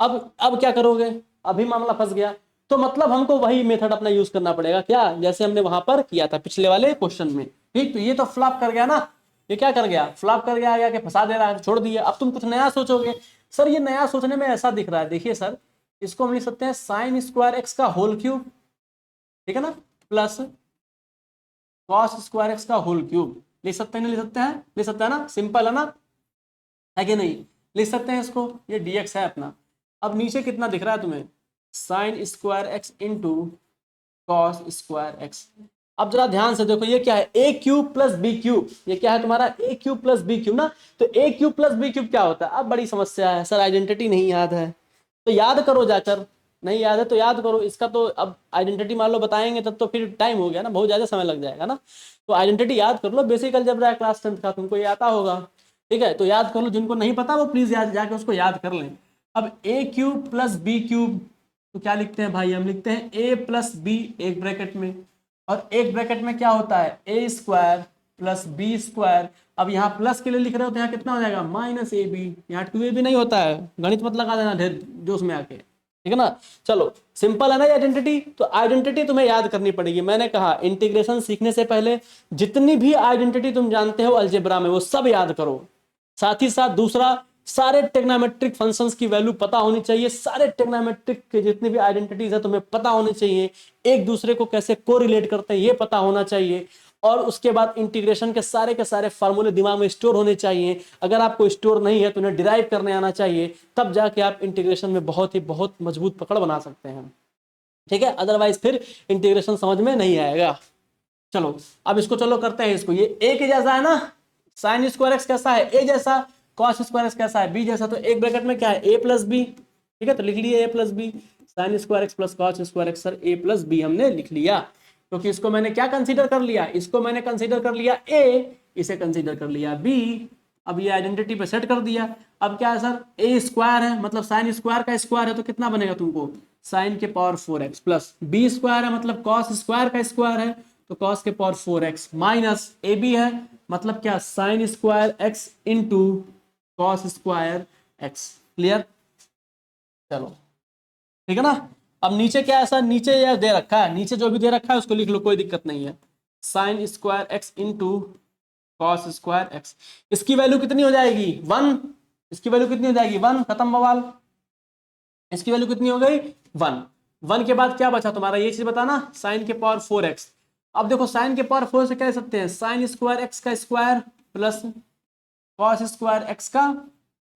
अब क्या करोगे, अभी मामला फंस गया, तो मतलब हमको वही मेथड अपना यूज करना पड़ेगा क्या, जैसे हमने वहां पर किया था पिछले वाले क्वेश्चन में। ठीक, तो ये तो फ्लॉप कर गया ना, ये क्या कर गया, फ्लॉप कर गया, आगे आके फंसा दे रहा है, छोड़ दिया। अब तुम कुछ नया सोचोगे। सर ये नया सोचने में ऐसा दिख रहा है, देखिए सर, इसको हम लिख सकते हैं साइन स्क्वायर एक्स का होल क्यूब, ठीक है ना, प्लस कॉस स्क्वायर एक्स का होल क्यूब, लिख सकते हैं, नहीं लिख सकते हैं, लिख सकते हैं ना, सिंपल है ना, है कि नहीं, लिख सकते हैं इसको, ये dx है अपना। अब नीचे कितना दिख रहा है तुम्हें, sign square x into cos square x. अब जरा ध्यान से देखो, ये क्या है, ए क्यूब प्लस बी क्यूब, ये क्या है तुम्हारा, ए क्यूब प्लस बी क्यूब ना, तो ए क्यूब प्लस बी क्यूब क्या होता है? अब बड़ी समस्या है सर, आइडेंटिटी नहीं याद है, तो याद करो जाकर, नहीं याद है तो याद करो इसका, तो अब आइडेंटिटी मान लो बताएंगे तब तो फिर टाइम हो गया ना, बहुत ज्यादा समय लग जाएगा ना, तो आइडेंटिटी याद कर लो, बेसिक अलजेब्रा क्लास 10th का तुमको ये आता होगा, ठीक है, तो याद कर लो, जिनको नहीं पता वो प्लीज याद जाके उसको याद कर लें। अब ए क्यूब प्लस बी क्यूब, तो क्या लिखते हैं भाई, हम लिखते हैं ए प्लस बी एक ब्रैकेट में, और एक ब्रैकेट में क्या होता है, a square plus B square. अब यहाँ प्लस के लिए लिख रहे हो तो यहाँ कितना हो जाएगा, माइनस ए बी, यहाँ 2ab नहीं होता है, गणित मत लगा देना ढेर जोश में आके, ठीक है ना। चलो सिंपल है ना आइडेंटिटी, तो आइडेंटिटी तुम्हें याद करनी पड़ेगी। मैंने कहा इंटीग्रेशन सीखने से पहले जितनी भी आइडेंटिटी तुम जानते हो अलजेब्रा में वो सब याद करो, साथ ही साथ दूसरा, सारे टेग्नोमेट्रिक फंक्शंस की वैल्यू पता होनी चाहिए, सारे टेग्नोमेट्रिक के जितने भी आइडेंटिटीज है तुम्हें पता होनी चाहिए, एक दूसरे को कैसे कोरिलेट करते हैं ये पता होना चाहिए, और उसके बाद इंटीग्रेशन के सारे फार्मूले दिमाग में स्टोर होने चाहिए। अगर आपको स्टोर नहीं है तो उन्हें डिराइव करने आना चाहिए, तब जाके आप इंटीग्रेशन में बहुत मजबूत पकड़ बना सकते हैं, ठीक है, अदरवाइज फिर इंटीग्रेशन समझ में नहीं आएगा। चलो अब इसको चलो करते हैं इसको, ये ए के जैसा है ना, साइन स्क्वायर एक्स कैसा है, ए जैसा, कॉस स्क्वायर एक्स कैसा है, बी जैसा, तो एक ब्रैकेट में क्या है, ए प्लस बी, ठीक है, तो लिख लिए a plus b, sine square x plus cos square x, sir a plus b हमने लिख लिया, क्योंकि इसको मैंने क्या कंसीडर कर लिया, इसको मैंने कंसीडर कर लिया ए, इसे कंसीडर कर लिया बी। अब ये आइडेंटिटी पे सेट कर दिया। अब क्या है सर, ए स्क्वायर है मतलब साइन स्क्वायर का स्क्वायर है, तो कितना बनेगा तुमको, साइन के power 4x plus B square है मतलब कॉस स्क्वायर का स्क्वायर है, तो कॉस के power 4x minus A B है मतलब क्या, sign square x into cos square x. Clear, चलो ठीक है ना। अब नीचे क्या है सर, नीचे यह दे रखा है, नीचे जो भी दे रखा है उसको लिख लो, कोई दिक्कत नहीं है, sign square x into cos square x. इसकी वैल्यू कितनी हो जाएगी 1, इसकी वैल्यू कितनी हो जाएगी 1, खत्म बवाल, इसकी वैल्यू कितनी हो गई 1। 1 के बाद क्या बचा तुम्हारा, ये चीज बताना, साइन के पावर 4x। अब देखो साइन के पावर 4 से क्या लिख सकते हैं, साइन स्क्वायर एक्स का square plus cos square x का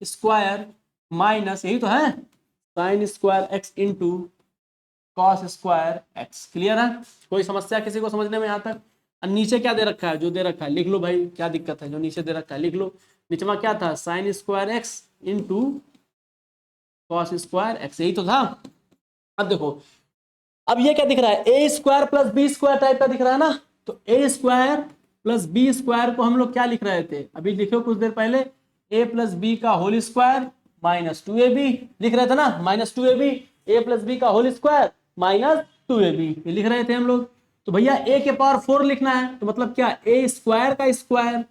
स्क्वायर माइनस, यही तो है, sign square x into cos square x. Clear है? कोई समस्या किसी को समझने में यहाँ तक? और नीचे क्या दे रखा है? जो दे रखा है लिख लो भाई, क्या दिक्कत है? जो नीचे दे रखा है लिख लो। नीचे में क्या था? Sign square x into cos square x, यही तो था। अब देखो, अब ये क्या दिख रहा है? A square plus B square type का दिख रहा है ना। तो a square plus B square को हम लोग क्या लिख रहे थे अभी? लिखो कुछ देर पहले, ए प्लस बी का होल स्क्वायर माइनस 2ab लिख रहे थे ना, माइनस 2ab, ए प्लस बी का होल स्क्वायर माइनस 2ab, ये लिख रहे थे हम लोग। तो भैया ए के पावर 4 लिखना है, तो मतलब क्या? ए स्क्वायर का स्क्वायर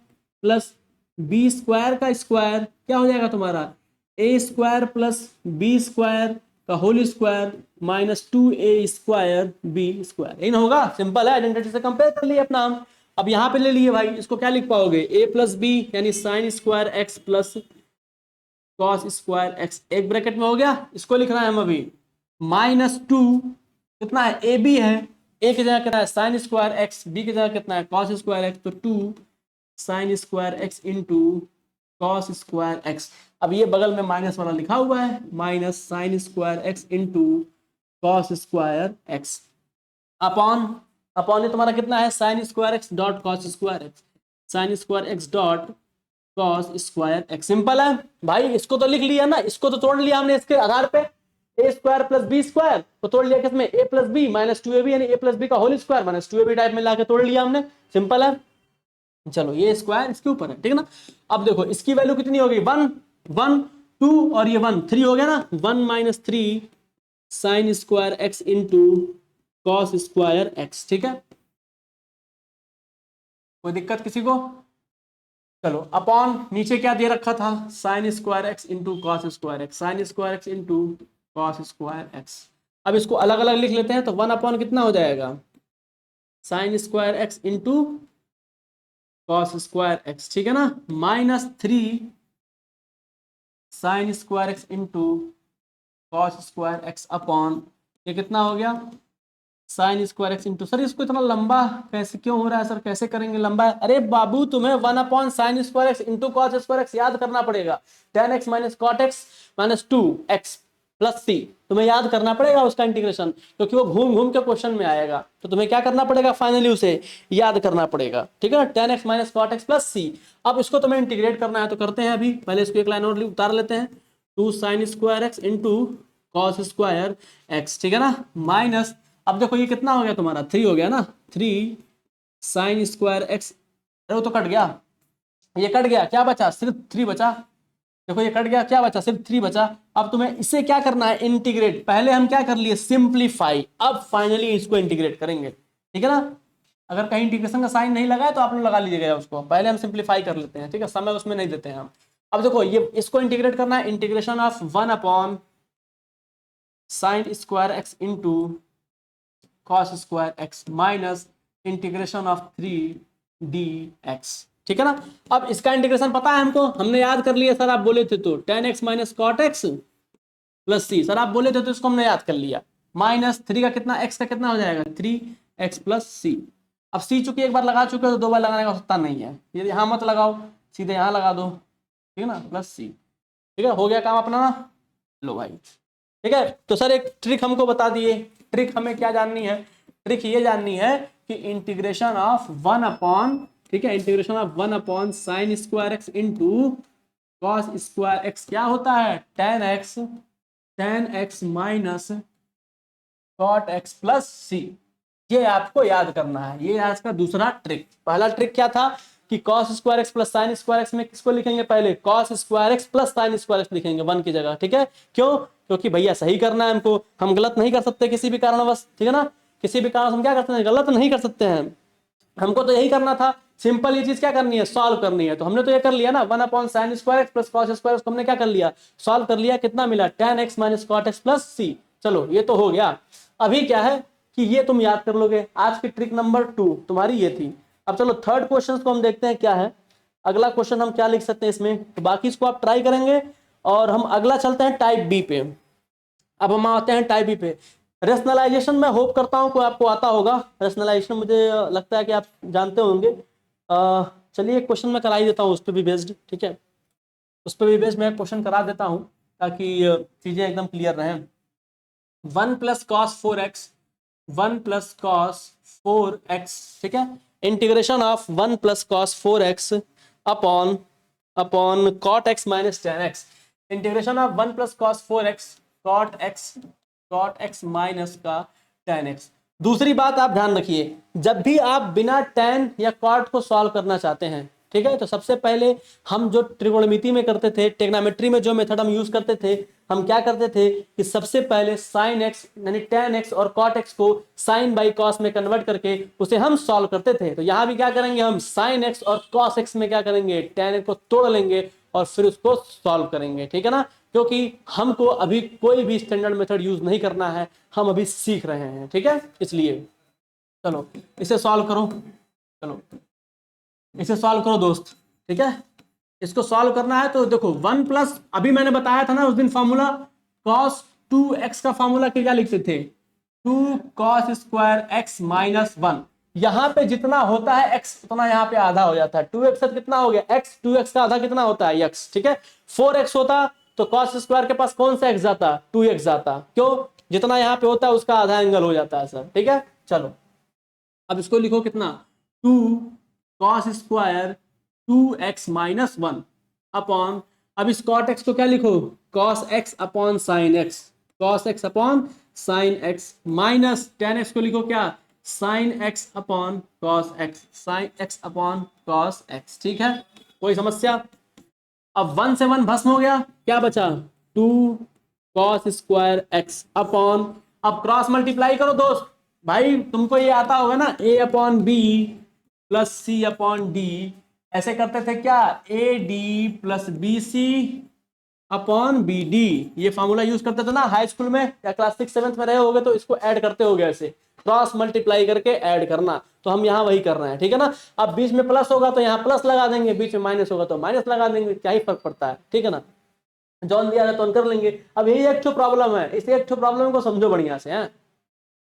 प्लस बी स्क्वायर का स्क्वायर क्या हो जाएगा तुम्हारा? A square plus B square का whole square minus 2a square B square, यही ना होगा? सिंपल है, आइडेंटिटी से कंपेयर कर लिए अपना हम। अब यहाँ पे ले लिए भाई, इसको क्या लिख पाओगे? ए प्लस बी यानी sign square x plus cos square x, एक ब्रैकेट में हो गया। इसको लिखना है हम अभी माइनस 2, कितना है? ए बी है, ए की जगह कितना है? साइन स्क्वायर एक्स, बी की जगह कितना है? कॉस स्क्वायर एक्स, तो 2 sign square x into cos square x. अब ये बगल में माइनस वाला लिखा हुआ है, minus sign square x into cos square x upon, upon ये तुम्हारा कितना है? Sign square x dot cos square x, sine square x dot cos square x. Simple है भाई, इसको तो लिख लिया ना, इसको तो तोड़ लिया हमने इसके आधार पे। ए स्क्वायर प्लस बी स्क्वायर तो तोड़ लिया किसमें? ए प्लस बी माइनस 2ab, यानी ए प्लस बी का whole square minus 2ab type में लाके तोड़ लिया हमने। सिंपल है। चलो ये स्क्वायर इसके ऊपर है, ठीक है ना। अब देखो इसकी वैल्यू कितनी हो गई? 1 1 2 और ये 1 3 हो गया ना। 1 minus 3 sign square x into cos square x, ठीक है। कोई दिक्कत किसी को? चलो अपॉन नीचे क्या दे रखा था? Sign square x into cos square x, sine square x into cos square x. अब इसको अलग अलग लिख लेते हैं, तो 1 अपॉन कितना हो जाएगा? Sign square x into cos square x, ठीक है ना, minus 3 sign square x into cos square x upon, ये कितना हो गया? Sign square x into, sir इसको इतना लंबा कैसे क्यों हो रहा है सर? कैसे करेंगे लंबा? अरे बाबू तुम्हें 1 upon sine square x into cos square x याद करना पड़ेगा। tan x minus cot x minus 2x plus c, तुम्हें याद करना पड़ेगा उसका इंटीग्रेशन, क्योंकि वो घूम घूम के क्वेश्चन में आएगा। तो तुम्हें क्या करना पड़ेगा? फाइनली उसे याद करना पड़ेगा, ठीक है ना। tan x minus cot x plus c. अब इसको तुम्हें इंटीग्रेट करना है, तो करते हैं अभी। पहले इसको एक लाइन और उतार लेते हैं, 2 sign square x into cos square x, ठीक है ना, माइनस, अब देखो ये कितना हो गया तुम्हारा? 3 हो गया ना, 3 साइन स्क्वायर एक्स, अरे वो तो कट गया, ये कट गया, क्या बचा? सिर्फ 3 बचा। देखो ये कट गया, क्या बचा? सिर्फ 3 बचा। अब तुम्हें इसे क्या करना है? इंटीग्रेट। पहले हम क्या कर लिए? सिंप्लीफाई। अब फाइनली इसको इंटीग्रेट करेंगे, ठीक है ना। अगर कहीं इंटीग्रेशन का साइन नहीं लगा है तो आप लोग लगा लीजिएगा उसको। पहले हम सिंप्लीफाई कर लेते हैं, ठीक है, समय उसमें नहीं देते हैं हम। अब देखो ये इसको इंटीग्रेट करना है, integration of 1 upon sine square x into cos square x minus integration of 3dx, ठीक है ना। अब इसका इंटीग्रेशन पता है हमको, हमने याद कर लिया सर, आप बोले थे तो tan x minus cot x plus c, sir आप बोले थे तो इसको हमने याद कर लिया। माइनस 3 का कितना, x का कितना हो जाएगा? 3x plus c. अब सी चूंकि एक बार लगा चुके हो तो 2 बार लगाने का आवश्यकता नहीं है, ये यहाँ मत लगाओ, सीधे यहाँ लगा दो, ठीक है ना, प्लस सी, ठीक है, हो गया काम अपना ना। लो भाई, ठीक है। तो सर एक ट्रिक हमको बता दिए। ट्रिक हमें क्या जाननी है? ट्रिक ये जाननी है कि इंटीग्रेशन ऑफ 1 अपॉन, ठीक है, integration of 1 upon sine square x into cos square x क्या होता है? tan x minus cot x plus c. ये आपको याद करना है, ये आज का दूसरा ट्रिक। पहला ट्रिक क्या था कि cos square x plus sine square x में किसको लिखेंगे? पहले cos square x plus sine square x लिखेंगे 1 की जगह, ठीक है। क्यों? क्योंकि भैया सही करना है हमको, हम गलत नहीं कर सकते किसी भी कारणवश, ठीक है ना। किसी भी कारण हम क्या कर सकते हैं? गलत नहीं कर सकते हैं। हमको तो यही करना था, सिंपल ये चीज क्या करनी है? सॉल्व करनी है। तो हमने तो ये कर लिया ना, 1 upon sine square x plus cos square x, हमने क्या कर लिया? सॉल्व कर लिया। कितना मिला? tan x minus cot x plus c. चलो ये तो हो गया। अभी क्या है कि ये तुम याद कर लोगे। आज की ट्रिक नंबर 2 तुम्हारी ये थी। अब चलो थर्ड क्वेश्चन को हम देखते हैं क्या है। अगला क्वेश्चन हम क्या लिख सकते हैं इसमें, तो बाकी इसको आप ट्राई करेंगे। और हम अगला चलते हैं टाइप बी पे। अब हम आते हैं टाइप बी पे। रेशनलाइजेशन मैं होप करता हूं कोई आपको आता होगा। रेशनलाइजेशन मुझे लगता है कि आप जानते होंगे। चलिए एक क्वेश्चन मैं करा ही देता हूँ उस पर भी बेस्ड, ठीक है, उस पर भी बेस्ड मैं क्वेश्चन करा देता हूँ ताकि चीज़ें एकदम क्लियर रहें। 1 plus cos 4x, 1 plus cos 4x, ठीक है, integration of 1 plus cos 4x upon upon cot x minus tan x, integration of 1 plus cos 4x cot x minus का टेन एक्स। दूसरी बात आप ध्यान रखिए, जब भी आप बिना टेन या कॉट को सॉल्व करना चाहते हैं, ठीक है, तो सबसे पहले हम जो त्रिकोणमिति में करते थे, ट्रिग्नोमेट्री में जो मेथड हम यूज करते थे, हम क्या करते थे कि सबसे पहले साइन एक्स यानी टेन एक्स और कॉट एक्स को साइन बाई कॉस में कन्वर्ट करके उसे हम सॉल्व करते थे। तो यहां भी क्या करेंगे, हम साइन एक्स और कॉस एक्स में क्या करेंगे, टेन एक्स को तोड़ लेंगे और फिर उसको सॉल्व करेंगे, ठीक है ना, क्योंकि हमको अभी कोई भी स्टैंडर्ड मेथड यूज नहीं करना है, हम अभी सीख रहे हैं, ठीक है, इसलिए चलो इसे सॉल्व करो, चलो इसे सॉल्व करो दोस्त, ठीक है, इसको सॉल्व करना है तो देखो 1 प्लस, अभी मैंने बताया था ना उस दिन फॉर्मूला, cos 2x का फॉर्मूला क्या लिखते थे, 2 cos स्क्वायर x माइनस 1, यहां पे जितना होता है x उतना यहाँ पे आधा हो जाता है, 2x कितना हो गया x, 2x का आधा कितना होता है x, ठीक है, 4x होता तो cos स्क्वायर के पास कौन सा x जाता, 2x जाता, क्यों, जितना यहाँ पे होता है उसका आधा एंगल हो जाता है सर, ठीक है। चलो अब इसको लिखो कितना, 2 cos square 2x minus 1 upon, अब इस cot x को क्या लिखो, cos x upon sine x, cos x upon sine x minus tan x को लिखो क्या, sine x upon cos x, sine x upon cos x, ठीक है, कोई समस्या। अब 1 से 1 भस्म हो गया, क्या बचा, 2 cos स्क्वायर x अपॉन, अब क्रॉस मल्टीप्लाई करो दोस्त, भाई तुमको ये आता होगा ना, a upon B plus C upon D, ऐसे करते थे क्या, A D plus B C upon B D, ये फॉर्मूला यूज करते थे ना हाई स्कूल में या क्लास 6 7 में रहे होगे तो इसको ऐड करते होगे, ऐसे क्रॉस मल्टीप्लाई करके ऐड करना, तो हम यहाँ वही कर रहे हैं, ठीक है ना। अब बीच में प्लस होगा तो यहाँ प्लस लगा देंगे, बीच में माइनस होगा तो माइनस लगा देंगे, क्या ही फर्क पड़ता है, ठीक है ना, जॉन दिया है तो कर लेंगे। अब यही एक प्रॉब्लम है, इस एक प्रॉब्लम को समझो बढ़िया से, है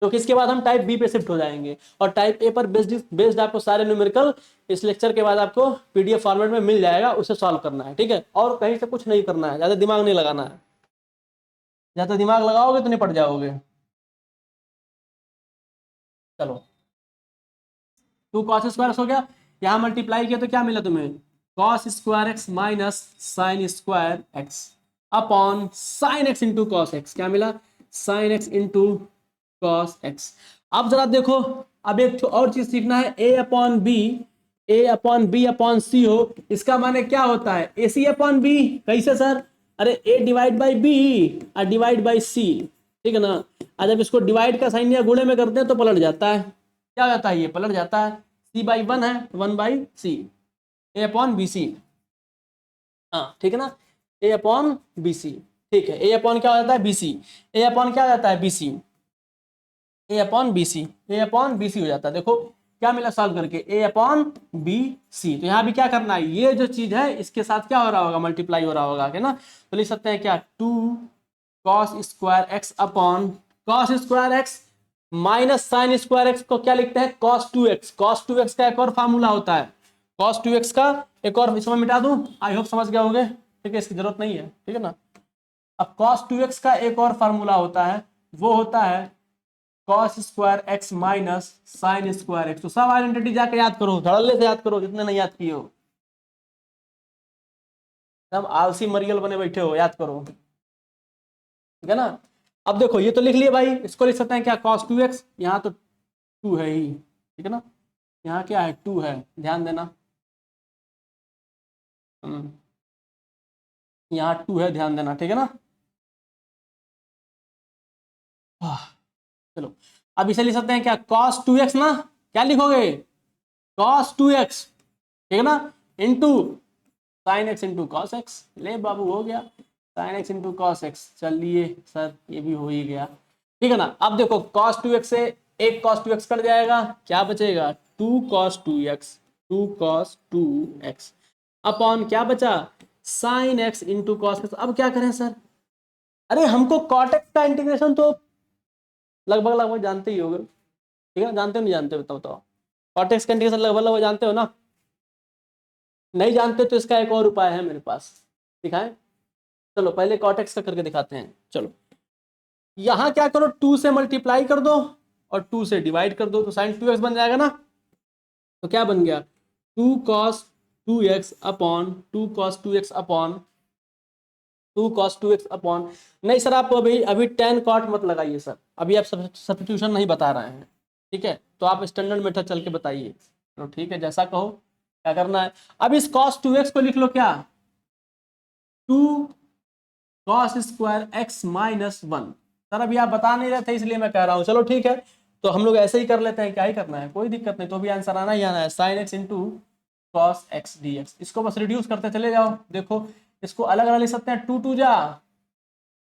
तो इसके बाद हम टाइप बी पे शिफ्ट हो जाएंगे और टाइप ए पर बेस्ड आपको सारे न्यूमेरिकल इस लेक्चर के बाद आपको पीडीएफ फॉर्मेट में मिल जाएगा, उसे सॉल्व करना है, ठीक है, और कहीं से कुछ नहीं करना है, ज्यादा दिमाग नहीं लगाना है, ज्यादा दिमाग लगाओगे तो निपट जाओगे। चलो 2 cos स्क्वायर हो गया, यहाँ मल्टीप्लाई किया तो क्या मिला तुम्हें, cos square x minus sign square x upon sine x into cos x, क्या मिला, sign x into cos x. अब जरा देखो, अब एक और चीज सीखना है, ए अपॉन बी, ए अपॉन बी अपॉन सी हो, इसका माने क्या होता है, ए सी अपॉन बी, कैसे सर, अरे ए डिवाइड बाई बी और डिवाइड बाई सी, ठीक है ना, और जब इसको डिवाइड का साइन या गुणे में करते हैं तो पलट जाता है, क्या हो जाता है, ये पलट जाता है, सी बाई वन है, one by C, A upon B C, हाँ ठीक है ना, ए अपॉन बी सी, ठीक है, ए अपॉन क्या हो जाता है बी सी, ए अपॉन क्या हो जाता है B C, A upon B C, A upon B सी हो जाता है, देखो क्या मिला सॉल्व करके, ए अपॉन बी सी, तो यहाँ भी क्या करना है, ये जो चीज है इसके साथ क्या हो रहा होगा, मल्टीप्लाई हो रहा होगा, है ना, तो लिख सकते हैं क्या, 2 cos square x upon cos square x minus sign square x को क्या लिखते हैं, cos 2x, cos 2x का एक और फार्मूला होता है, cos 2x का एक और, इसमें मिटा दूं, आई होप समझ गए होंगे, ठीक है, इसकी जरूरत नहीं है, ठीक है ना। अब cos 2x का एक और फार्मूला होता है, वो होता है cos square x minus sign square x, तो सब आइडेंटिटी जाके याद करो, धड़ल्ले से याद करो जितने नहीं याद किए हो, सब आलसी मरियल बने बैठे हो, याद करो, ठीक है ना। अब देखो ये तो लिख लिए भाई, इसको लिख सकते हैं क्या, cos 2x, यहाँ तो 2 है ही, ठीक है ना, यहाँ क्या है 2 है, ध्यान देना, यहाँ 2 है, ध्यान देना, ठीक है ना। चलो अब इसे लिख सकते हैं क्या, cos 2x ना, क्या लिखोगे, cos 2x, ठीक है ना, into sine x into cos x, ले बाबू हो गया, sign x into cos x, चलिए सर ये भी हो ही गया, ठीक है ना। अब देखो cos 2x से एक cos 2x कट जाएगा, क्या बचेगा, 2 cos 2x, 2 cos 2x upon क्या बचा, sign x into cos x. अब क्या करें सर, अरे हमको cot x का इंटीग्रेशन तो लगभग लगभग जानते ही होगे, ठीक है, जानते हो नहीं जानते बताओ, बताओ cot x का इंटीग्रेशन लगभग लगभग जानते हो ना, नहीं जानते तो इसका एक और उपाय है मेरे पास, दिखाएं, चलो पहले cot x का करके दिखाते हैं, चलो यहां क्या करो, 2 से मल्टीप्लाई कर दो और 2 से डिवाइड कर दो, तो साइन 2x बन जाएगा ना। तो क्या बन गया, 2 cos 2x upon 2 cos 2x upon 2 cos 2x upon, नहीं सर आप अभी अभी 10 cot मत लगाइए सर, अभी आप सब्स्टिट्यूशन नहीं बता रहे हैं, ठीक है, तो आप स्टैंडर्ड मेथड चल के बताइए। तो ठीक है, जैसा कहो, क्या करना है। अब इस cos 2x को लिख लो क्या, 2 cos² x-1। सर अभी आप बता नहीं रहे थे इसलिए मैं कह रहा हूँ, चलो ठीक है, तो हम लोग ऐसे ही कर लेते हैं, क्या ही करना है, कोई दिक्कत नहीं, तो भी आंसर आना ही आना है, sin x into cos x d x. इसको बस रिड्यूस करते चले जाओ, देखो इसको अलग अलग लिख सकते हैं, 2 2 जा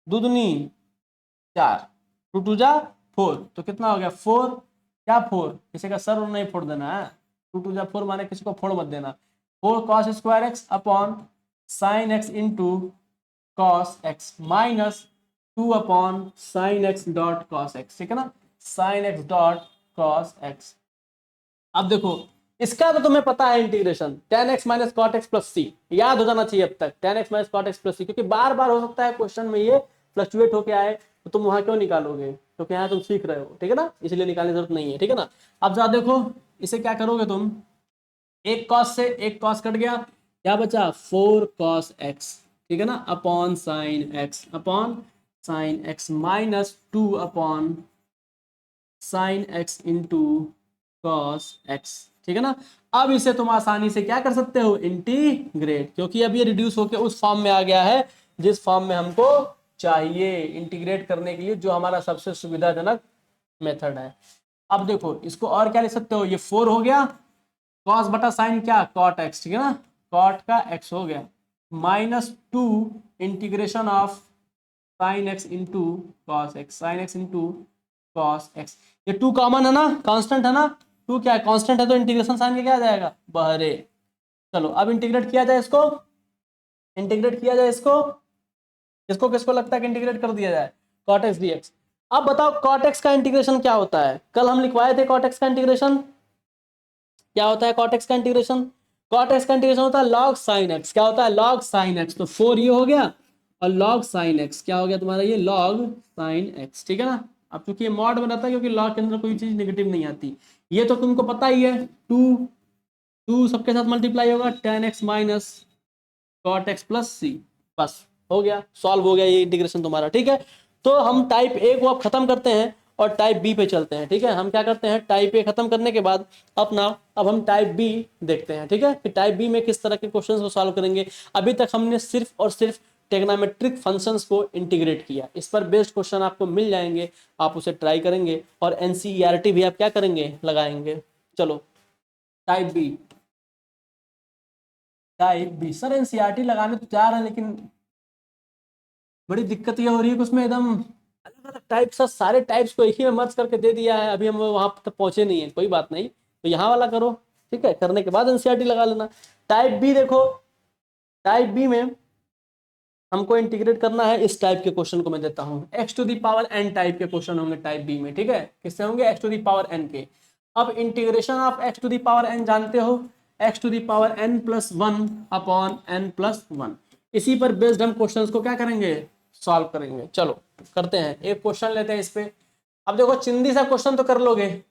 2 दूनी 4, 2 2 जा 4, तो कितना हो गया 4, क्या 4, किसी का सर नहीं फोड़ देना है, 2 2 जा 4 माने किसी को फोड़ मत देना, 4 cos² x upon sine x into cos x minus 2 upon sine x dot cos x, ठीक है ना, sine x dot cos x. अब देखो इसका तो तुम्हें पता है integration, tan x minus cot x plus c, याद हो जाना चाहिए अब तक, tan x minus cot x plus c, क्योंकि बार बार हो सकता है क्वेश्चन में ये फ्लक्चुएट होके आए, तो तुम वहां क्यों निकालोगे, क्योंकि यहाँ तुम सीख रहे हो, ठीक है ना, इसलिए निकालने की जरूरत नहीं है, ठीक है ना। अब जरा देखो इसे क्या करोगे तुम, एक कॉस से एक कॉस कट गया, क्या बचा 4 cos x, ठीक है ना, upon sine x minus 2 upon sine x into cos x, ठीक है ना। अब इसे तुम आसानी से क्या कर सकते हो, इंटीग्रेट, क्योंकि अब ये रिड्यूस होकर उस फॉर्म में आ गया है जिस फॉर्म में हमको चाहिए इंटीग्रेट करने के लिए, जो हमारा सबसे सुविधाजनक मेथड है। अब देखो इसको और क्या लिख सकते हो, ये 4 हो गया, कॉस बटा साइन क्या कॉट एक्स, ठीक है ना, कॉट का एक्स हो गया, -2 integration of sine x into cos x, sign x into cos x, ये 2 कॉमन है ना, कांस्टेंट है ना, 2 क्या है कांस्टेंट है, तो इंटीग्रेशन साइन के क्या आ जाएगा बहरे। चलो अब इंटीग्रेट किया जाए इसको, इंटीग्रेट किया जाए इसको, इसको किसको लगता है कि इंटीग्रेट कर दिया जाए, कॉट एक्स डी एक्स। अब बताओ कॉट एक्स का इंटीग्रेशन क्या होता है, कल हम लिखवाए थे कॉट एक्स का इंटीग्रेशन, क्या होता है कॉट एक्स का इंटीग्रेशन, कॉट एक्स का इंटीग्रेशन होता है लॉग साइन एक्स, क्या होता है लॉग साइन एक्स, तो 4 ये हो गया, और लॉग साइन एक्स क्या हो गया तुम्हारा, ये लॉग साइन एक्स, ठीक है ना। अब क्योंकि ये मॉड बनाता है, क्योंकि लॉग के अंदर कोई चीज नेगेटिव नहीं आती, ये तो तुमको पता ही है, 2 2 सबके साथ मल्टीप्लाई होगा, tan x minus cot x plus c, बस हो गया, सॉल्व हो गया ये इंटीग्रेशन तुम्हारा, ठीक है। तो हम टाइप ए को अब खत्म करते हैं और टाइप बी पे चलते हैं, ठीक है, हम क्या करते हैं टाइप ए खत्म करने के बाद अपना अब हम टाइप बी देखते हैं, ठीक है, कि टाइप बी में किस तरह के क्वेश्चंस को सॉल्व करेंगे। अभी तक हमने सिर्फ और सिर्फ टेग्नोमेट्रिक फंक्शंस को इंटीग्रेट किया, इस पर बेस्ड क्वेश्चन आपको मिल जाएंगे, आप उसे ट्राई करेंगे और एनसीईआरटी भी आप क्या करेंगे लगाएंगे। चलो type B, type B sir NCERT लगाने तो जा रहे हैं, लेकिन बड़ी दिक्कत ये हो रही है कि उसमें एकदम अलग अलग टाइप से सारे टाइप्स को एक ही में मर्ज करके दे दिया है, अभी हम वहां तक पहुंचे नहीं है, कोई बात नहीं, तो यहाँ वाला करो, ठीक है, करने के बाद एनसीईआरटी लगा लेना। टाइप बी देखो, टाइप बी में हमको इंटीग्रेट करना है, इस टाइप के क्वेश्चन को मैं देता हूँ, x⁴n टाइप के क्वेश्चन होंगे टाइप बी में, ठीक है, किससे होंगे x⁴n के। अब इंटीग्रेशन ऑफ x⁴n जानते हो, x⁴n+1 अपॉन n+1, इसी पर बेस्ड हम क्वेश्चंस को क्या करेंगे सॉल्व करेंगे। चलो करते हैं, एक क्वेश्चन लेते हैं इस पे। अब देखो चिंदी सा क्वेश्चन तो कर लोगे,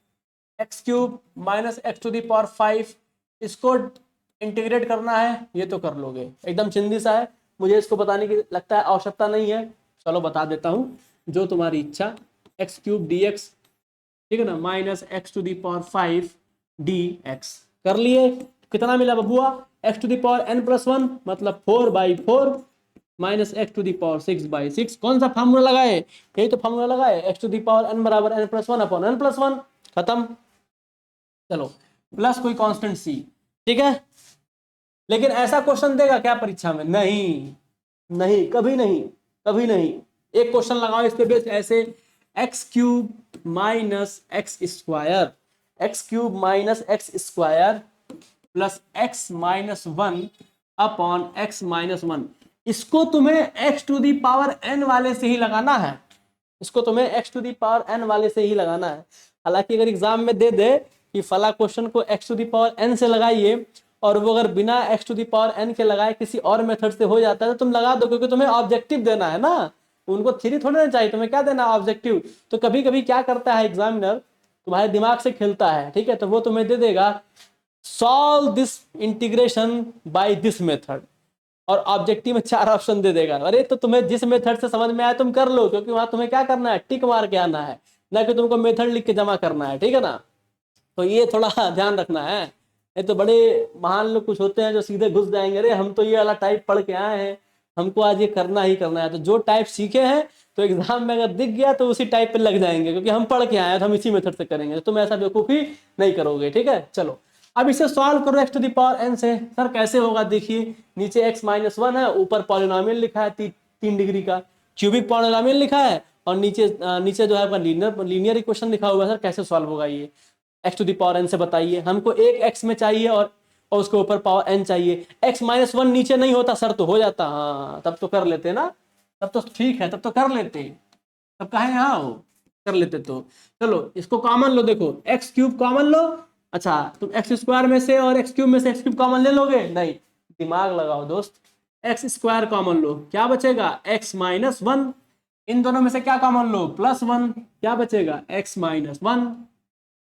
x³ माइनस x⁵, इसको इंटीग्रेट करना है, ये तो कर लोगे, एकदम चिंदी सा है, मुझे इसको बताने की लगता है आवश्यकता नहीं है, चलो बता देता हूं, जो तुम्हारी इच्छा, x³ dx, ठीक है ना, माइनस x⁵ dx कर लिए, कितना मिला बबुआ, x⁴n+1 मतलब 4/4 माइनस x⁶/6, कौन सा फार्मूला लगाए, यही तो फार्मूला लगाए, x⁴n बराबर n+1 अपॉन n+1, खत्म। चलो प्लस कोई कांस्टेंट c, ठीक है, लेकिन ऐसा क्वेश्चन देगा क्या परीक्षा में, नहीं नहीं कभी नहीं, कभी नहीं। एक क्वेश्चन लगाओ इस पे बेस ऐसे, x³ minus x² plus x-1 upon x-1, इसको तुम्हें x⁴n वाले से ही लगाना है, इसको तुम्हें x⁴n वाले से ही लगाना है। हालांकि अगर एग्जाम में दे दे कि फला क्वेश्चन को x⁴n से लगाइए, और वो अगर बिना x⁴n के लगाए किसी और मेथड से हो जाता है, तो तुम लगा दो, क्योंकि तुम्हें ऑब्जेक्टिव देना है ना, उनको थ्योरी थोड़ी ना चाहिए, तुम्हें क्या देना ऑब्जेक्टिव। तो कभी कभी क्या करता है एग्जामिनर, तुम्हारे दिमाग से खेलता है, ठीक है, तो वो तुम्हें दे देगा solve this integration by this method, और ऑब्जेक्टिव में 4 ऑप्शन दे देगा। अरे तो तुम्हें जिस मेथड से समझ में आया तुम कर लो, क्योंकि वहां तुम्हें क्या करना है, टिक मार के आना है, ना कि तुमको मेथड लिख के जमा करना है, ठीक है ना। तो ये थोड़ा ध्यान रखना है। ये तो बड़े महान लोग कुछ होते हैं जो सीधे घुस जाएंगे, अरे हम तो ये वाला टाइप पढ़ के आए हैं, हमको आज ये करना ही करना है। तो जो टाइप सीखे हैं तो एग्जाम में अगर दिख गया तो उसी टाइप पे लग जाएंगे, क्योंकि हम पढ़ के आए हैं तो हम इसी मेथड से करेंगे। तो तुम ऐसा बेवकूफ़ी नहीं करोगे, ठीक है। चलो अब इसे सॉल्व करो x to the power n से। सर कैसे होगा, देखिए नीचे x-1 है, ऊपर पॉलिनोमियल लिखा है 3 डिग्री का, क्यूबिक पॉलिनोमियल लिखा है, और नीचे नीचे जो है आपका लीनियर इक्वेशन लिखा हुआ है। सर कैसे सॉल्व होगा ये, x to the power n से बताइए। हमको एक x में चाहिए और उसके ऊपर पावर n चाहिए। x-1 नीचे नहीं होता सर तो हो जाता, हाँ तब तो कर लेते ना, तब तो ठीक है, तब तो कर लेते, तब कहे यहाँ हो कर लेते। तो चलो इसको कॉमन लो, देखो एक्स क्यूब कॉमन लो। अच्छा तुम एक्स स्क्वायर में से और एक्स क्यूब में से एक्स क्यूब कॉमन ले लोगे, नहीं, दिमाग लगाओ दोस्त, एक्स स्क्वायर कॉमन लो, क्या बचेगा x-1, इन दोनों में से क्या कॉमन लो, +1, क्या बचेगा x-1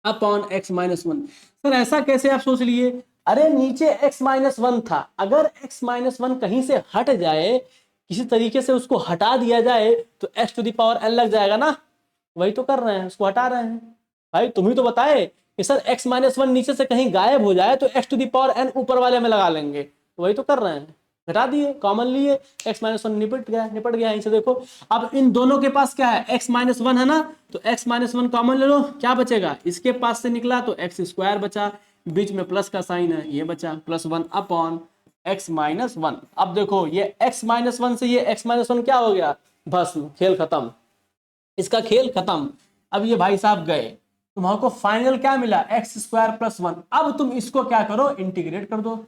अपॉन x-1। सर ऐसा कैसे आप सोच लिए, अरे नीचे x-1 था, अगर x-1 कहीं से हट जाए, किसी तरीके से उसको हटा दिया जाए तो x to the power n लग जाएगा ना, वही तो कर रहे हैं, उसको हटा रहे हैं। भाई तुम ही तो बताए कि सर x-1 नीचे से कहीं गायब हो जाए तो x to the power n ऊपर वाले में लगा लेंगे, तो वही तो कर रहे हैं, हटा दिए, कॉमन लिए, x-1 निपट गया इनसे। देखो अब इन दोनों के पास क्या है, x-1 है ना, तो x-1 कॉमन ले लो, क्या बचेगा, इसके पास से निकला तो एक्स स्क्वायर बचा, बीच में प्लस का साइन है, ये बचा +1 अपॉन x-1। अब देखो ये x-1 से ये x-1 क्या हो गया, भस्म, खेल खत्म, इसका खेल खत्म। अब ये भाई साहब गए, तुम्हारे फाइनल क्या मिला, x² + 1। अब तुम इसको क्या करो, इंटीग्रेट कर दो।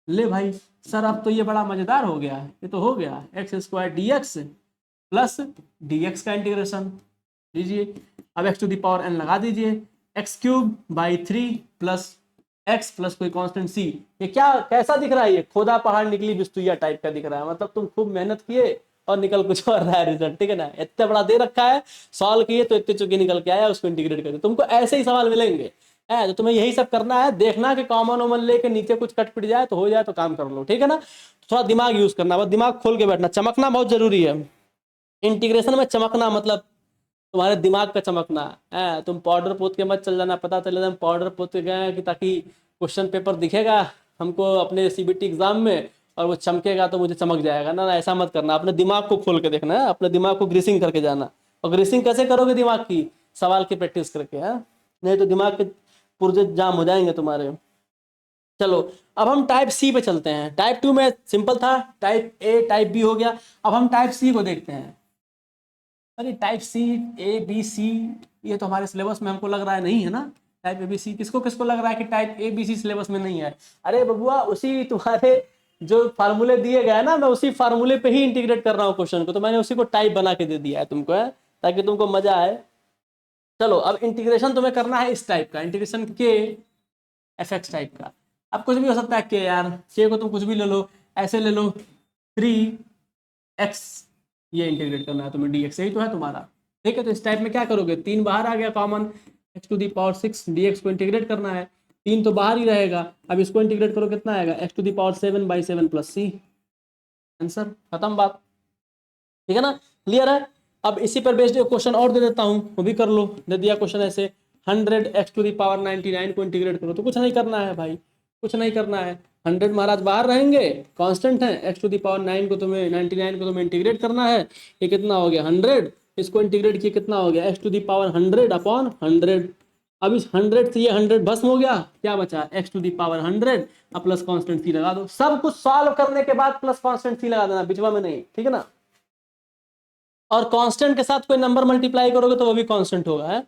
ले भाई सर अब तो ये बड़ा मजेदार हो गया, ये तो हो गया x² dx प्लस dx का इंटीग्रेशन लीजिए। अब x to the power n लगा दीजिए, x³/3 प्लस x प्लस कोई कांस्टेंट c। ये क्या कैसा दिख रहा है, ये खोदा पहाड़ निकली बिस्तुइया टाइप का दिख रहा है, मतलब तुम खूब मेहनत किए और निकल कुछ और रहा है रिजल्ट, ठीक है ना। इतना बड़ा दे रखा है, सॉल्व किए तो इतने चुके निकल के आया, उसको इंटीग्रेट कर दो, तुमको ऐसे ही सवाल मिलेंगे है। तो तुम्हें यही सब करना है, देखना कि कॉमन वॉमन लेके नीचे कुछ कट पिट जाए तो हो जाए तो काम कर लो, ठीक है ना। थोड़ा दिमाग यूज करना, बस दिमाग खोल के बैठना, चमकना बहुत जरूरी है इंटीग्रेशन में, चमकना मतलब तुम्हारे दिमाग का चमकना है। तुम पाउडर पोत के मत चल जाना, पता चले हम पाउडर पोत के गए कि ताकि क्वेश्चन पेपर दिखेगा हमको अपने सीबीटी एग्जाम में और वो चमकेगा तो मुझे चमक जाएगा ना, ऐसा मत करना। अपने दिमाग को खोल के देखना है, अपने दिमाग को ग्रीसिंग करके जाना। और ग्रीसिंग कैसे करोगे दिमाग की, सवाल की प्रैक्टिस करके है, नहीं तो दिमाग के पुर्जे जाम हो जाएंगे तुम्हारे। चलो अब हम टाइप सी पे चलते हैं। टाइप 2 में सिंपल था, टाइप ए टाइप बी हो गया, अब हम टाइप सी को देखते हैं। अरे टाइप सी ए बी सी, ये तो हमारे सिलेबस में हमको लग रहा है नहीं है ना। टाइप ए बी सी किसको किसको लग रहा है कि type A B C syllabus में नहीं है, अरे बबुआ उसी तुम्हारे जो फार्मूले दिए गए ना, मैं उसी फार्मूले पे ही इंटीग्रेट कर रहा हूँ क्वेश्चन को, तो मैंने उसी को टाइप बना के दे दिया है तुमको, है ताकि तुमको मजा आए। चलो अब इंटीग्रेशन तुम्हें करना है इस टाइप का, इंटीग्रेशन के एफ एक्स टाइप का। अब कुछ भी हो सकता है के, यार के को तुम कुछ भी ले लो, ऐसे ले लो 3x, ये इंटीग्रेट करना है तुम्हें dx, यही तो है तुम्हारा, ठीक है। तो इस टाइप में क्या करोगे, 3 बाहर आ गया common, x to the power 6 dx को इंटीग्रेट करना है, 3 तो बाहर ही रहेगा, अब इसको इंटीग्रेट करो कितना आएगा, x to the power 7/7 + c, answer खत्म बात, ठीक है ना, क्लियर है। अब इसी पर बेस्ड क्वेश्चन और दे देता हूँ, वो भी कर लो। दे दिया क्वेश्चन ऐसे, 100x टू द पावर 99 को इंटीग्रेट करो, तो कुछ नहीं करना है भाई, कुछ नहीं करना है, 100 महाराज बाहर रहेंगे, कांस्टेंट है, x टू द पावर 9 को तुम्हें 99 को तुम्हें इंटीग्रेट करना है, ये कितना हो गया 100, इसको इंटीग्रेट किया कितना हो गया x to the power 100 upon 100। अब इस 100 से ये 100 भस्म हो गया, क्या बचा x टू द पावर 100 अब प्लस कांस्टेंट c लगा दो। सब कुछ सॉल्व करने के बाद प्लस कांस्टेंट c लगा देना, बिचवा में नहीं, ठीक है ना। और कांस्टेंट के साथ कोई नंबर मल्टीप्लाई करोगे तो वो भी कांस्टेंट होगा, है।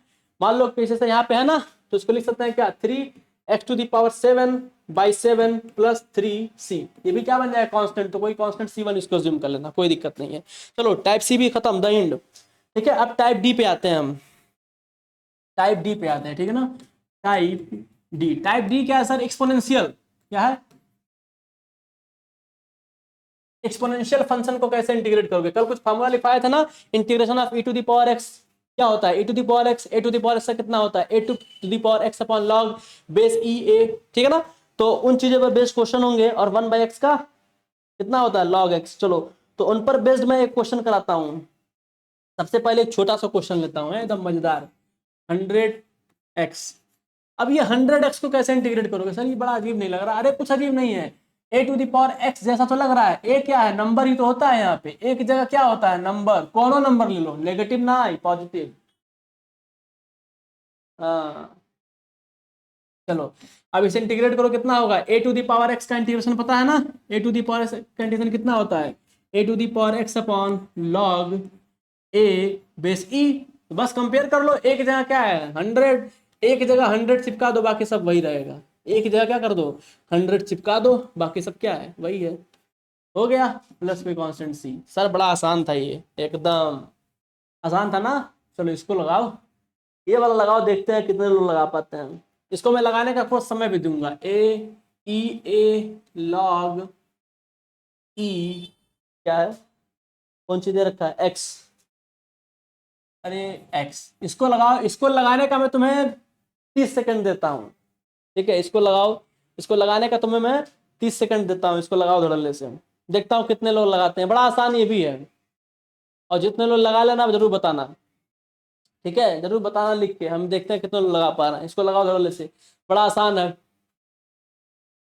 मान लो कैसे से यहाँ पे है ना, तो इसको लिख सकते हैं क्या, 3x to the power 7/7 + 3c, ये भी क्या बन जाएगा कांस्टेंट, तो कोई कांस्टेंट c1 इसको अज्यूम कर लेना, कोई दिक्कत नहीं है। चलो टाइप सी भी खत्म, द एंड, ठीक है। अब टाइप डी पे आते हैं हम, टाइप डी पे आते हैं, ठीक है ना। टाइप डी, टाइप डी क्या है सर, एक्सपोनेंशियल, क्या है, एक्सपोनेंशियल फंक्शन को कैसे इंटीग्रेट करोगे? कल कुछ फॉर्मूला लिखाया था ना, integration of e to the power x क्या होता है? e to the power x, a to the power x से कितना होता है? a to the power x upon log base e a, ठीक है ना? तो उन चीजों पर बेस्ड क्वेश्चन होंगे, और 1/x का कितना होता है? log x। चलो तो उन पर बेस्ड मैं एक क्वेश्चन कराता हूं। सबसे पहले एक छोटा सा क्वेश्चन लेता हूं एकदम मजेदार, 100x। अब ये 100x को कैसे इंटीग्रेट करोगे? सर ये बड़ा अजीब नहीं लग रहा? अरे कुछ अजीब नहीं है, a to the power x जैसा तो लग रहा है। a क्या है? नंबर ही तो होता है यहाँ पे। a की जगह क्या होता है? नंबर। कौन नंबर ले लो, नेगेटिव ना आई पॉजिटिव। हाँ चलो अब इसे इंटीग्रेट करो, कितना होगा? a to the power x का इंटीग्रेशन पता है ना? a to the power x का इंटीग्रेशन कितना होता है? a to the power x upon log a base e। बस कंपेयर कर लो, a की जगह क्या है? 100। a की जगह 100 चिपका दो, बाकी सब वही रहेगा। a की जगह क्या कर दो? 100 चिपका दो, बाकी सब क्या है? वही है। हो गया, प्लस में कांस्टेंट c। सर बड़ा आसान था ये, एकदम आसान था ना? चलो इसको लगाओ, ये वाला लगाओ, देखते हैं कितने लोग लगा पाते हैं। इसको मैं लगाने का कुछ समय भी दूंगा। a log e क्या है? कौन सी दे रखा है? x। अरे x, इसको लगाओ। इसको लगाने का मैं तुम्हें 30 सेकंड देता हूँ, ठीक है? इसको लगाओ, इसको लगाने का तुम्हें मैं 30 सेकंड देता हूँ। इसको लगाओ धड़ल्ले से, देखता हूँ कितने लोग लगाते हैं। बड़ा आसान ये भी है, और जितने लोग लगा लेना जरूर बताना, ठीक है? जरूर बताना लिख के, हम देखते हैं कितने लोग लगा पा रहे हैं। इसको लगाओ धड़ल्ले से, बड़ा आसान है,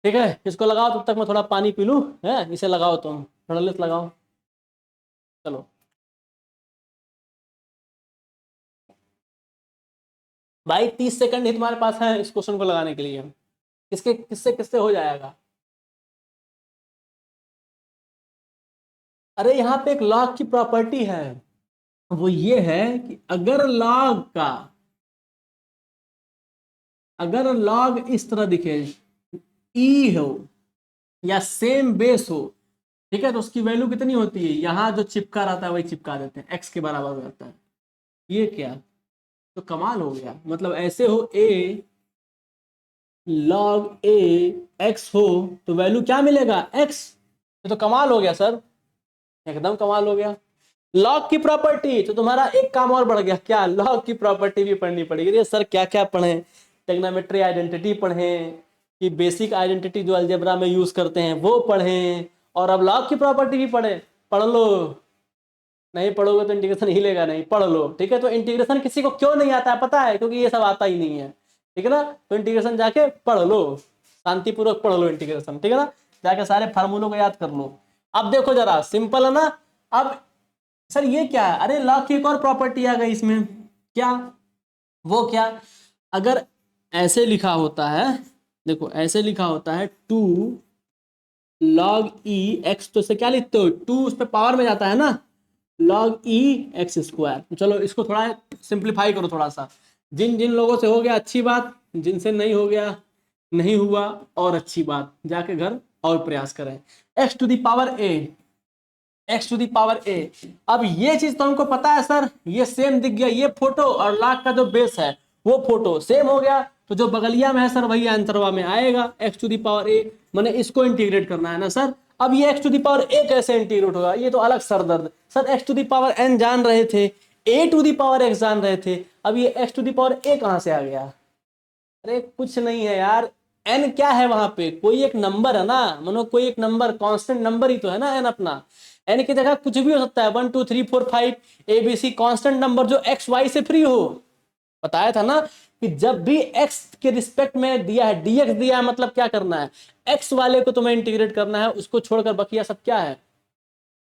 ठीक है? इसको लगाओ, तब तक मैं थोड़ा पानी पी लूँ। है, इसे लगाओ, तुम धड़ल्ले से लगाओ। चलो भाई 30 सेकंड ही तुम्हारे पास है इस क्वेश्चन को लगाने के लिए। किसके किससे किससे हो जाएगा? अरे यहाँ पे एक लॉग की प्रॉपर्टी है, वो ये है कि अगर लॉग इस तरह दिखे, ई हो या सेम बेस हो, ठीक है, तो उसकी वैल्यू कितनी होती है? यहाँ जो चिपका रहता है वही चिपका देते हैं, एक्स के बराबर हो जाता है। ये क्या तो कमाल हो गया। मतलब ऐसे हो a log a x हो तो वैल्यू क्या मिलेगा? x। ये तो कमाल हो गया सर, एकदम कमाल हो गया। लॉग की प्रॉपर्टी, तो तुम्हारा एक काम और बढ़ गया। क्या? लॉग की प्रॉपर्टी भी पढ़नी पड़ेगी। ये सर क्या क्या पढ़े? टेग्नोमेट्री आइडेंटिटी पढ़े, कि बेसिक आइडेंटिटी जो अलजेब्रा में यूज करते हैं वो पढ़े, और अब लॉग की प्रॉपर्टी भी पढ़े। पढ़ लो, नहीं पढ़ोगे तो इंटीग्रेशन हिलेगा नहीं। पढ़ लो, ठीक है? तो इंटीग्रेशन किसी को क्यों नहीं आता है पता है? क्योंकि ये सब आता ही नहीं है, ठीक है ना? तो इंटीग्रेशन जाके पढ़ लो, शांतिपूर्वक पढ़ लो इंटीग्रेशन, ठीक है ना? जाके सारे फार्मूलों को याद कर लो। अब देखो जरा, सिंपल है ना? अब सर ये क्या है? अरे लॉग की एक और प्रॉपर्टी आ गई इसमें। क्या? वो क्या? अगर ऐसे लिखा होता है, देखो ऐसे लिखा होता है 2 log e x, तो इसे क्या लिखते हो? 2 उस पर पावर में जाता है ना, log e x स्क्वायर। चलो इसको थोड़ा सिंप्लीफाई करो थोड़ा सा। जिन जिन लोगों से हो गया अच्छी बात, जिनसे नहीं हो गया, नहीं हुआ और अच्छी बात, जाके घर और प्रयास करें। x to the power a, x to the power a। अब ये चीज तो हमको पता है सर, ये सेम दिख गया, ये फोटो और लाख का जो बेस है वो फोटो सेम हो गया, तो जो बगलिया में है सर वही आंतरवा में आएगा। x to the power a, मैंने इसको इंटीग्रेट करना है ना सर। अब ये x to the power a कैसे इंटीग्रेट होगा? ये तो अलग सरदर्द। Sir x to the power n जान रहे थे, a to the power x जान रहे थे, अब ये x to the power a कहां से आ गया? अरे कुछ नहीं है यार, n क्या है वहां पे? कोई एक नंबर है ना, मानो कोई एक नंबर, कांस्टेंट नंबर ही तो है ना n अपना। n की जगह कुछ भी हो सकता है, 1 2 3 4 5 ABC, कांस्टेंट नंबर जो x y से फ्री हो। बताया था ना कि जब भी x के रिस्पेक्ट में दिया है, dx दिया है, मतलब क्या करना है? x वाले को तुम्हें इंटीग्रेट करना है, उसको छोड़कर बाकी सब क्या है?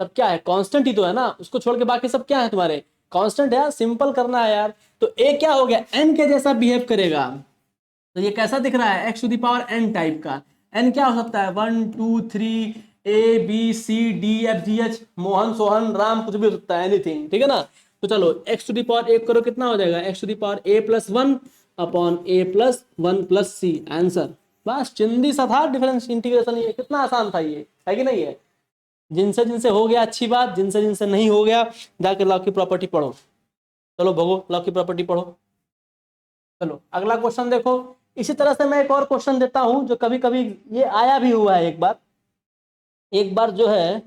सब क्या है? कांस्टेंट ही तो है ना, उसको छोड़ के बाकी सब क्या है तुम्हारे? कांस्टेंट है यार, सिंपल करना है यार। तो a क्या हो गया? n के जैसा बिहेव करेगा। तो ये कैसा दिख रहा है? x to the power n type का। n क्या हो सकता है? 1 2 3 ABCDFGH, मोहन सोहन राम, कुछ भी हो सकता है, एनीथिंग, ठीक है ना? तो चलो x टू दी पावर 1 करो, कितना हो जाएगा? x to the power a plus 1 upon a plus 1 plus c, answer. बस चिंदी सा था डिफरेंस इंटीग्रेशन, ये कितना आसान था, ये है कि नहीं है? जिनसे जिनसे हो गया अच्छी बात, जिनसे जिनसे नहीं हो गया जाके लॉ की प्रॉपर्टी पढ़ो। चलो भगो, लॉ की प्रॉपर्टी पढ़ो। चलो अगला क्वेश्चन देखो। इसी तरह से मैं एक और क्वेश्चन देता हूं जो कभी कभी ये आया भी हुआ है। एक बार जो है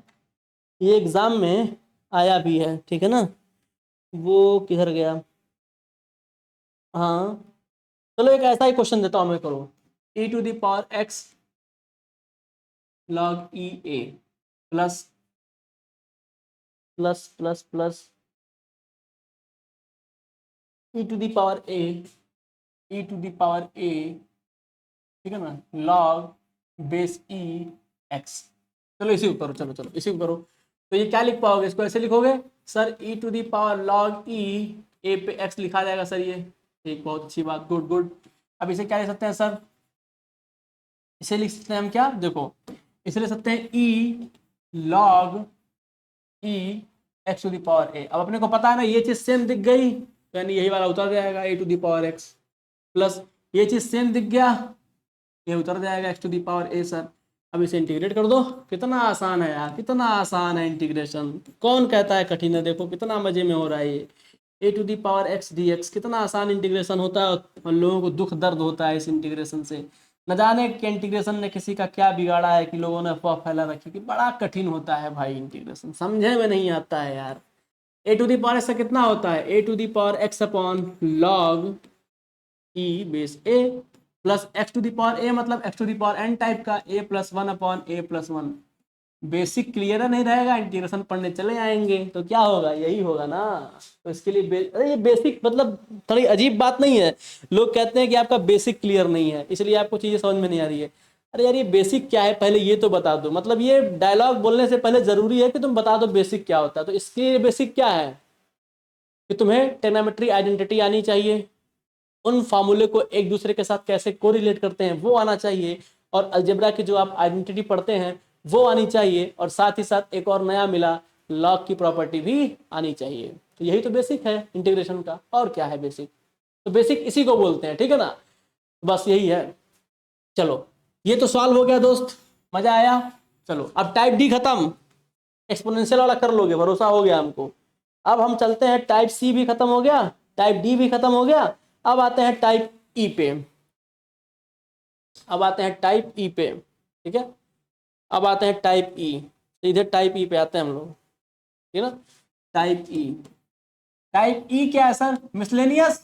ये एग्जाम में आया भी है, ठीक है ना। वो किधर गया, हाँ चलो एक ऐसा ही क्वेश्चन देता हूँ मैं, करो e⁻x log e a plus plus plus plus e⁻a ठीक है ना log बेस e x। चलो इसी को करो, चलो चलो इसी को करो। तो ये क्या लिख पाओगे, इसको ऐसे लिखोगे सर e⁻log e a पे x लिखा जाएगा सर, ये ठीक, बहुत अच्छी बात, गुड गुड। अब इसे क्या लिख सकते हैं सर, इसे लिख सकते हैं हम क्या, देखो इसे लिख सकते हैं e log e x⁴a। अब अपने को पता है ना ये चीज सेम दिख गई, तो यानी यही वाला उतर जाएगा a⁻x, प्लस ये चीज सेम दिख गया, ये उतर जाएगा x⁴a सर। अब इसे इंटीग्रेट कर दो, कितना आसान है यार, कितना आसान है इंटीग्रेशन, कौन कहता है कठिन है, देखो कितना मजे में हो रहा है ये a⁻x dx, कितना आसान इंटीग्रेशन होता है। और लोगों को दुख दर्द होता है इस इंटीग्रेशन से, न जाने कि इंटीग्रेशन ने किसी का क्या बिगाड़ा है कि लोगों ने अफवाह फैला रखी कि बड़ा कठिन होता है भाई इंटीग्रेशन, समझे में नहीं आता है यार। a⁻x का कितना होता है, a⁻x upon log e base a plus x⁴a मतलब x⁴n टाइप का a plus 1 upon a plus 1। Basic clear नहीं रहेगा, इंटीग्रेशन पढ़ने चले आएंगे तो क्या होगा, यही होगा ना। तो इसके लिए अरे ये बेसिक मतलब थोड़ी अजीब बात नहीं है, लोग कहते हैं कि आपका बेसिक क्लियर नहीं है इसलिए आपको चीजें समझ में नहीं आ रही है। अरे यार ये बेसिक क्या है पहले ये तो बता दो, मतलब ये डायलॉग बोलने से पहले जरूरी है कि तुम बता दो बेसिक क्या होता है। तो इसके लिए बेसिक क्या है कि तुम्हें ट्रिग्नोमेट्री आइडेंटिटी आनी चाहिए, उन फार्मूले को एक दूसरे के साथ कैसे कोरिलेट करते हैं वो आना चाहिए, और अलजेब्रा की जो आप आइडेंटिटी पढ़ते हैं वो आनी चाहिए, और साथ ही साथ एक और नया मिला लॉग की प्रॉपर्टी भी आनी चाहिए। तो यही तो बेसिक है इंटीग्रेशन का, और क्या है बेसिक, तो बेसिक इसी को बोलते हैं, ठीक है ना, बस यही है। चलो ये तो सॉल्व हो गया दोस्त, मजा आया। चलो अब टाइप डी खत्म, एक्सपोनेंशियल वाला कर लोगे, भरोसा हो गया हमको। अब हम चलते हैं, टाइप सी भी खत्म हो गया, टाइप डी भी खत्म हो गया, अब आते हैं टाइप ई पे, अब आते हैं टाइप ई पे, ठीक है। अब आते हैं टाइप ई, सीधे टाइप ई पे आते हैं हम लोग, ठीक है ना। टाइप ई, टाइप ई क्या है सर, मिसलेनियस,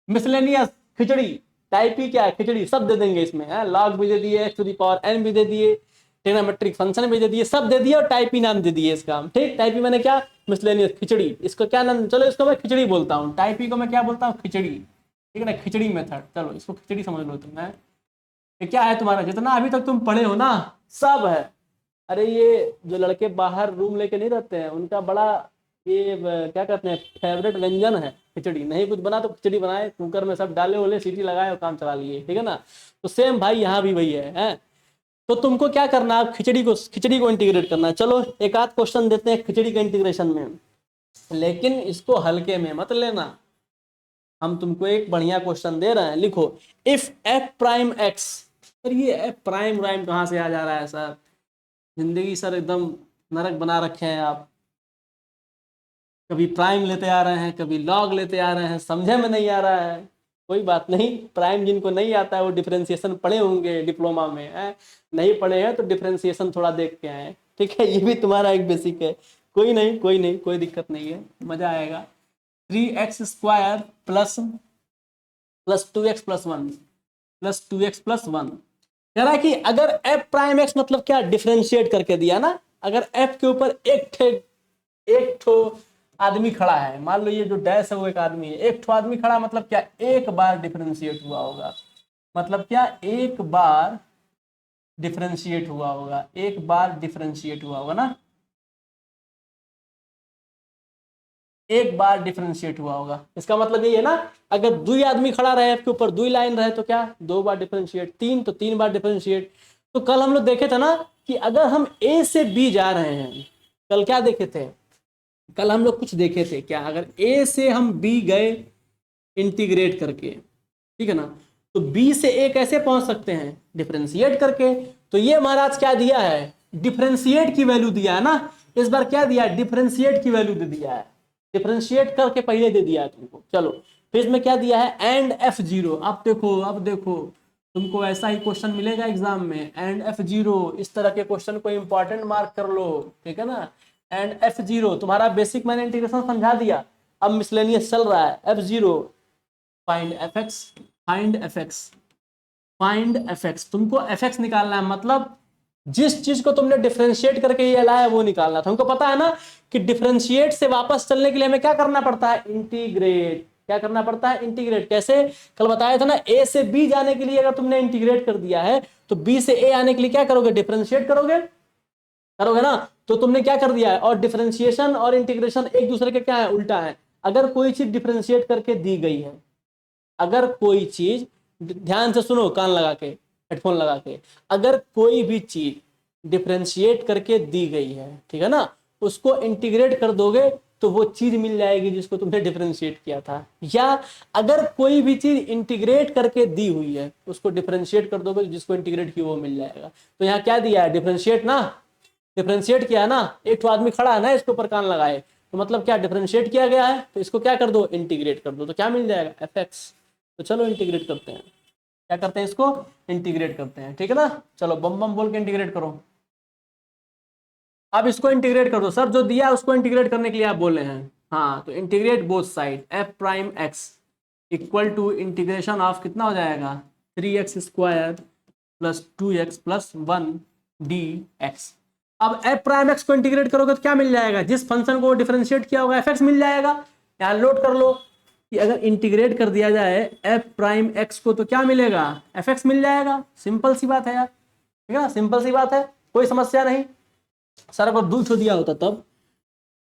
मिसलेनियस खिचड़ी। टाइप ई क्या है, खिचड़ी, सब दे देंगे इसमें है, लॉग भी दे दिए, x⁴n भी दे दिए, ट्रिग्नोमेट्रिक फंक्शन भी दे दिए, सब दे दिए और टाइप ई नाम दे दिए इसका, ठीक। टाइप ई मैंने क्या, मिसलेनियस खिचड़ी, इसको क्या नाम, चलो इसको मैं खिचड़ी बोलता हूँ, टाइप ई को मैं क्या बोलता हूँ, खिचड़ी, ठीक है ना, खिचड़ी मेथड, चलो इसको खिचड़ी समझ लो तुम। ये क्या है तुम्हारा, जितना अभी तक तुम पढ़े हो ना सब है। अरे ये जो लड़के बाहर रूम लेके नहीं रहते हैं उनका बड़ा ये क्या कहते हैं फेवरेट व्यंजन है खिचड़ी, नहीं कुछ बना तो खिचड़ी बनाए, कुकर में सब डाले ओले सीटी लगाए और काम चला लिए, ठीक है ना। तो सेम भाई यहाँ भी वही है? तो तुमको क्या करना है, खिचड़ी को इंटीग्रेट करना है। चलो एक आध क्वेश्चन देते हैं खिचड़ी का इंटीग्रेशन में, लेकिन इसको हल्के में मत लेना, हम तुमको एक बढ़िया क्वेश्चन दे रहे हैं, लिखो if F prime x. Sir ये एफ प्राइम राइम कहाँ से आ जा रहा है सर, जिंदगी सर एकदम नरक बना रखे हैं आप, कभी प्राइम लेते आ रहे हैं कभी लॉग लेते आ रहे हैं, समझे में नहीं आ रहा है। कोई बात नहीं, प्राइम जिनको नहीं आता है वो डिफरेंशिएशन पढ़े होंगे डिप्लोमा में है, नहीं पढ़े हैं तो डिफरेंशिएशन थोड़ा देख के आए, ठीक है, ये भी तुम्हारा एक बेसिक है। कोई नहीं कोई नहीं, कोई दिक्कत नहीं है, मजा आएगा। 3x² plus plus 2x plus 1 plus 2x plus 1 कह रहा है कि अगर f प्राइम x मतलब क्या, डिफरेंशिएट करके दिया ना, अगर f के ऊपर एक ठो आदमी खड़ा है, मान लो ये जो डैश है वो एक आदमी है, एक ठो आदमी खड़ा मतलब क्या, एक बार डिफरेंशिएट हुआ होगा, मतलब क्या, एक बार डिफरेंशिएट हुआ होगा, एक बार डिफरेंशिएट हुआ होगा ना, एक बार डिफरेंशिएट हुआ होगा, इसका मतलब यही है ना, अगर दुई आदमी खड़ा रहे आपके ऊपर, दुई लाइन रहे तो क्या, दो बार डिफरेंशिएट, तीन तो तीन बार डिफरेंशिएट। तो कल हम लोग देखे थे ना कि अगर हम ए से बी जा रहे हैं, कल क्या देखे थे, कल हम लोग कुछ देखे थे क्या, अगर ए से हम बी गए इंटीग्रेट करके, ठीक है ना, तो बी से ए कैसे पहुंच सकते हैं, डिफरेंशिएट करके। तो ये महाराज क्या दिया है, डिफरेंशिएट की वैल्यू दिया है ना, इस बार क्या दिया है, डिफरेंशिएट की वैल्यू दे दिया है, डिफरेंशिएट करके पहले दे दिया है तुमको। चलो फिर इसमें क्या दिया है, एंड f0, अब देखो तुमको ऐसा ही क्वेश्चन मिलेगा एग्जाम में, एंड F0, इस तरह के क्वेश्चन को इंपॉर्टेंट मार्क कर लो, ठीक है ना। एंड F0 तुम्हारा बेसिक मैंने इंटीग्रेशन समझा दिया, अब मिसलेनियस चल रहा है। F0 find fx, find fx, find fx, तुमको fx निकालना है, मतलब जिस चीज को तुमने डिफरेंशिएट करके ये लाया वो निकालना था। तुमको पता है ना कि डिफरेंशिएट से वापस चलने के लिए हमें क्या करना पड़ता है, इंटीग्रेट। क्या करना पड़ता है, इंटीग्रेट। कैसे, कल बताया था ना, ए से बी जाने के लिए अगर तुमने इंटीग्रेट कर दिया है तो बी से ए आने के लिए क्या करोगे, डिफरेंशिएट करोगे, करोगे ना। तो तुमने क्या कर दिया है, और डिफरेंशिएशन और इंटीग्रेशन एक दूसरे के क्या है, उल्टा है। अगर कोई चीज डिफरेंशिएट करके दी गई है, अगर कोई चीज, ध्यान से सुनो कान लगा के, हेडफोन लगा के, अगर कोई भी चीज डिफरेंशिएट करके दी गई है, ठीक है ना, उसको इंटीग्रेट कर दोगे तो वो चीज मिल जाएगी जिसको तुमने डिफरेंशिएट किया था। या अगर कोई भी चीज इंटीग्रेट करके दी हुई है, उसको डिफरेंशिएट कर दोगे तो जिसको इंटीग्रेट किया वो मिल जाएगा। तो यहाँ क्या दिया है, डिफरेंशिएट ना, डिफरेंशिएट किया है ना, एक तो आदमी खड़ा है ना इसके ऊपर कान लगाए, तो मतलब क्या, डिफरेंशिएट किया गया है, तो इसको क्या कर दो, इंटीग्रेट कर दो, तो क्या मिल जाएगा, fx। तो चलो इंटीग्रेट करते हैं, क्या करते हैं, इसको इंटीग्रेट करते हैं, ठीक है ना। चलो बम बम बोल के इंटीग्रेट करो। अब इसको इंटीग्रेट कर दो सर, जो दिया उसको इंटीग्रेट करने के लिए आप बोले हैं। हाँ, तो integrate both side, F prime X equal to integration of कितना हो जाएगा, 3x² plus 2x plus 1 dx। अब एफ प्राइम एक्स को इंटीग्रेट करोगे तो क्या मिल जाएगा, जिस फंक्शन को डिफरेंशिएट किया होगा fx मिल जाएगा। यहाँ लोड कर लो कि अगर इंटीग्रेट कर दिया जाए एफ प्राइम एक्स को तो क्या मिलेगा, fx मिल जाएगा। सिंपल सी बात है यार, ठीक है ना, सिंपल सी बात है, कोई समस्या नहीं। सर अगर 2 ठो दिया होता तब,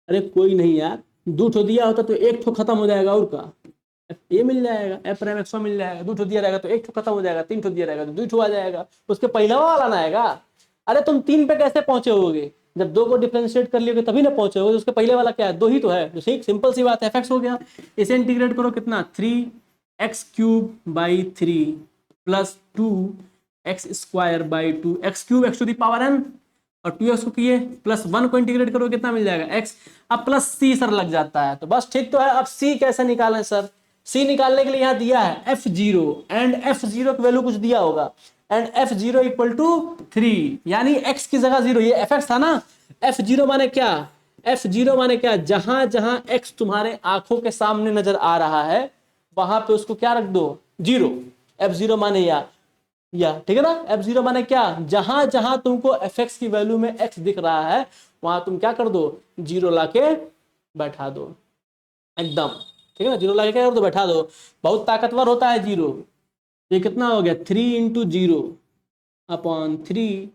अरे कोई नहीं यार, 2 ठो दिया होता तो एक ठो खत्म हो जाएगा, और का ये मिल जाएगा, एफ प्राइम एक्स मिल जाएगा। 2 ठो दिया रहेगा तो एक ठो खत्म हो जाएगा, 3 ठो दिया रहेगा तो 2 ठो आ जाएगा, उसके पहला वाला ना आएगा। अरे तुम 3 पे कैसे पहुंचे होगे, जब 2 को डिफरेंशिएट कर लियोगे तभी ना पहुंचे होगे, उसके पहले वाला क्या है, 2 ही तो है, तो ठीक सिंपल सी बात है, fx हो गया। इसे इंटीग्रेट करो कितना, 3x³ plus 2x² 2x³ x to the power n, और 2x को किए प्लस 1 को इंटीग्रेट करो कितना मिल जाएगा, x। अब प्लस c सर लग जाता है, तो बस ठीक तो है। अब c कैसे निकालें सर, c निकालने के लिए यहाँ दिया है f0, एंड f0 की वैल्यू कुछ दिया होगा, एंड f0 इक्वल टू 3, यानी x की जगह 0, ये fx था ना। f0 माने क्या, f0 माने क्या, जहां जहां x तुम्हारे आंखों के सामने नजर आ रहा है वहां पे उसको क्या रख दो, 0। f0 माने या ठीक है ना, f0 माने क्या, जहां जहां तुमको fx की वैल्यू में x दिख रहा है वहां तुम क्या कर दो, 0 लाके बैठा दो, एकदम ठीक है ना, 0 लाके क्या कर दो, बैठा दो। बहुत ताकतवर होता है 0। ये कितना हो गया, 3 इंटू 0/3,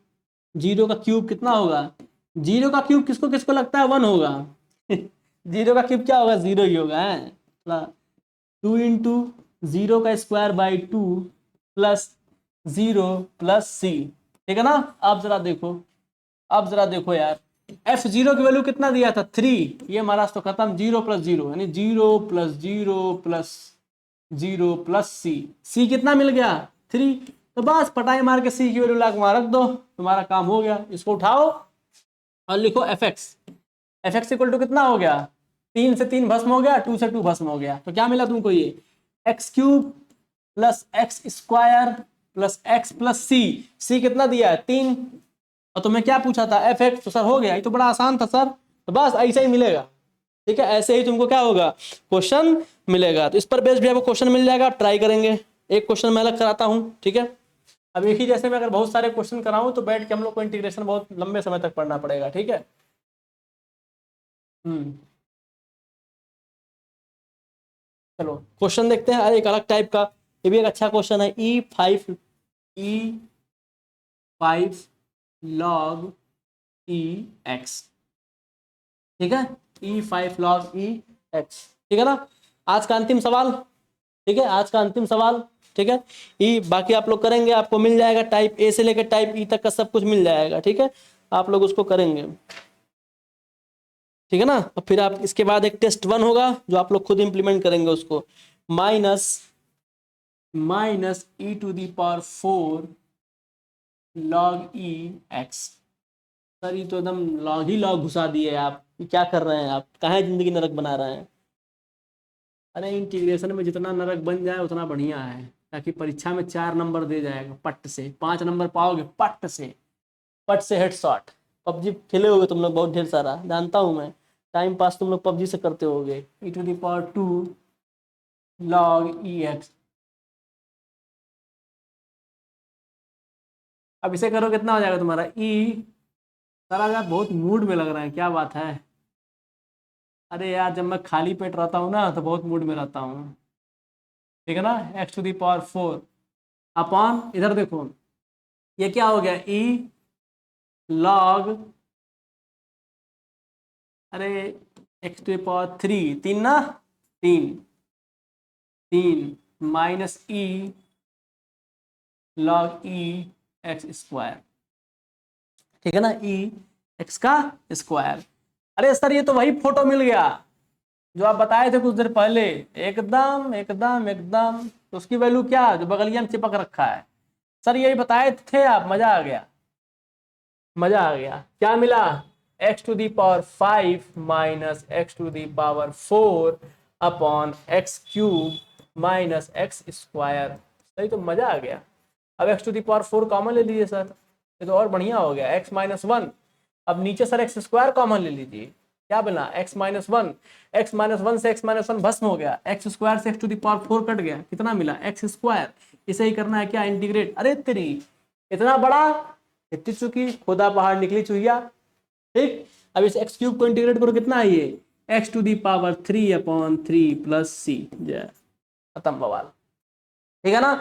0 का क्यूब कितना होगा, 0 का क्यूब किसको किसको लगता है 1 होगा 0 का क्यूब क्या होगा, 0 ही होगा, 2 इंटू 0 का square by 2 plus 0 plus c, ठीक है ना। अब जरा देखो, अब जरा देखो यार, f0 की वैल्यू कितना दिया था, 3, ये महाराज तो खत्म, 0 प्लस 0 यानी 0 प्लस 0 प्लस 0 प्लस c कितना मिल गया, 3। तो बस पटाई मार के c की वैल्यू ला के वहां रख दो, तुम्हारा काम हो गया। इसको उठाओ और लिखो fx इक्वल टू कितना हो गया, 3 से 3 भस्म हो गया, 2 से 2 भस्म हो गया, तो क्या मिला तुमको, ये x³ plus x² plus x plus c कितना दिया है, 3। और तुम्हें क्या पूछा था, fx, तो सर हो गया, ये तो बड़ा आसान था सर, तो बस ऐसे ही मिलेगा, ठीक है, ऐसे ही तुमको क्या होगा, क्वेश्चन मिलेगा। तो इस पर बेस्ड भी आपको क्वेश्चन मिल जाएगा, आप ट्राई करेंगे। एक क्वेश्चन मैं अलग कराता हूँ, ठीक है। अब एक ही जैसे मैं अगर बहुत सारे क्वेश्चन कराऊं तो बैठ के हम लोग को इंटीग्रेशन बहुत लंबे समय तक पढ़ना पड़ेगा, ठीक है। चलो क्वेश्चन देखते हैं, एक अलग टाइप का, ये भी एक अच्छा क्वेश्चन है, E5 log EX, ठीक है, E5 log EX, ठीक है ना। आज का अंतिम सवाल, ठीक है, आज का अंतिम सवाल, ठीक है। बाकी आप लोग करेंगे, आपको मिल जाएगा, टाइप ए से लेकर टाइप ई तक का सब कुछ मिल जाएगा, ठीक है, आप लोग उसको करेंगे, ठीक है ना। और फिर आप इसके बाद एक टेस्ट 1 होगा जो आप लोग खुद इंप्लीमेंट करेंगे उसको, minus e⁴ log EX। Sir ये तो एकदम लॉग ही लॉग घुसा दिए आप, ये क्या कर रहे हैं आप, कहाँ जिंदगी नरक बना रहे हैं। अरे इंटीग्रेशन में जितना नरक बन जाए उतना बढ़िया है ताकि परीक्षा में 4 नंबर दे जाएगा पट से, 5 नंबर पाओगे पट से हेडशॉट। पबजी खेले होगे तुम लोग बहुत ढेर सारा, जानता हूँ मैं, टाइम पास तुम लोग पबजी से करते होगे। e⁻², log ex। अब इसे करो कितना हो जाएगा तुम्हारा सारा यार बहुत मूड में लग रहा है, क्या बात है। अरे यार जब मैं खाली पेट रहता हूँ ना तो बहुत मूड में रहता हूँ, ठीक है ना। x⁴ अपॉन, इधर देखो ये क्या हो गया, log, अरे x⁻3, 3 ना, 3 माइनस log x², ठीक है ना, x का स्क्वायर। अरे सर ये तो वही फोटो मिल गया जो आप बताए थे कुछ देर पहले, एकदम एकदम एकदम। तो उसकी वैल्यू क्या, जो बगलिया में चिपक रखा है, सर यही बताए थे आप, मजा आ गया, मजा आ गया। क्या मिला, x⁵ minus x⁴ upon x³ minus x²। सही, तो मजा आ गया। अब x⁴ कॉमन ले लीजिए सर, ये तो और बढ़िया हो गया, x-1। अब नीचे सर x² कॉमन ले लीजिए, क्या बना, x-1। x-1 से x-1 भस्म हो गया, x² से x⁴ कट गया, कितना मिला, x²। इसे ही करना है क्या, इंटीग्रेट। अरे तेरी, इतना बड़ा, इतनी चुकी खुदा पहाड़ निकली चुहिया, ठीक। अब इस x³ को इंटीग्रेट करो, कितना है ये, x⁵3/3 प्लस c, जय खत्म बवाल, ठीक है ना।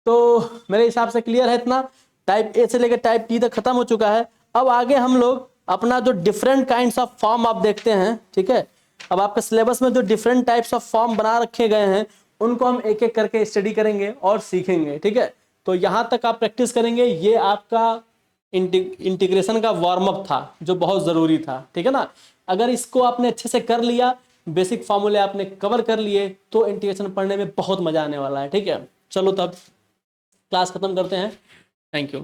तो मेरे हिसाब से क्लियर है इतना, टाइप ए से लेकर टाइप टी तक खत्म हो चुका है। अब आगे हम लोग अपना जो डिफरेंट काइंड्स ऑफ फॉर्म आप देखते हैं, ठीक है। अब आपके सिलेबस में जो डिफरेंट टाइप्स ऑफ फॉर्म बना रखे गए हैं उनको हम एक एक करके स्टडी करेंगे और सीखेंगे, ठीक है। तो यहां तक आप प्रैक्टिस करेंगे, ये आपका इंटीग्रेशन का वार्म अप था जो बहुत ज़रूरी था, ठीक है ना। अगर इसको आपने अच्छे से कर लिया, बेसिक फार्मूले आपने कवर कर लिए, तो इंटीग्रेशन पढ़ने में बहुत मजा आने वाला है, ठीक है। चलो तब क्लास खत्म करते हैं, थैंक यू।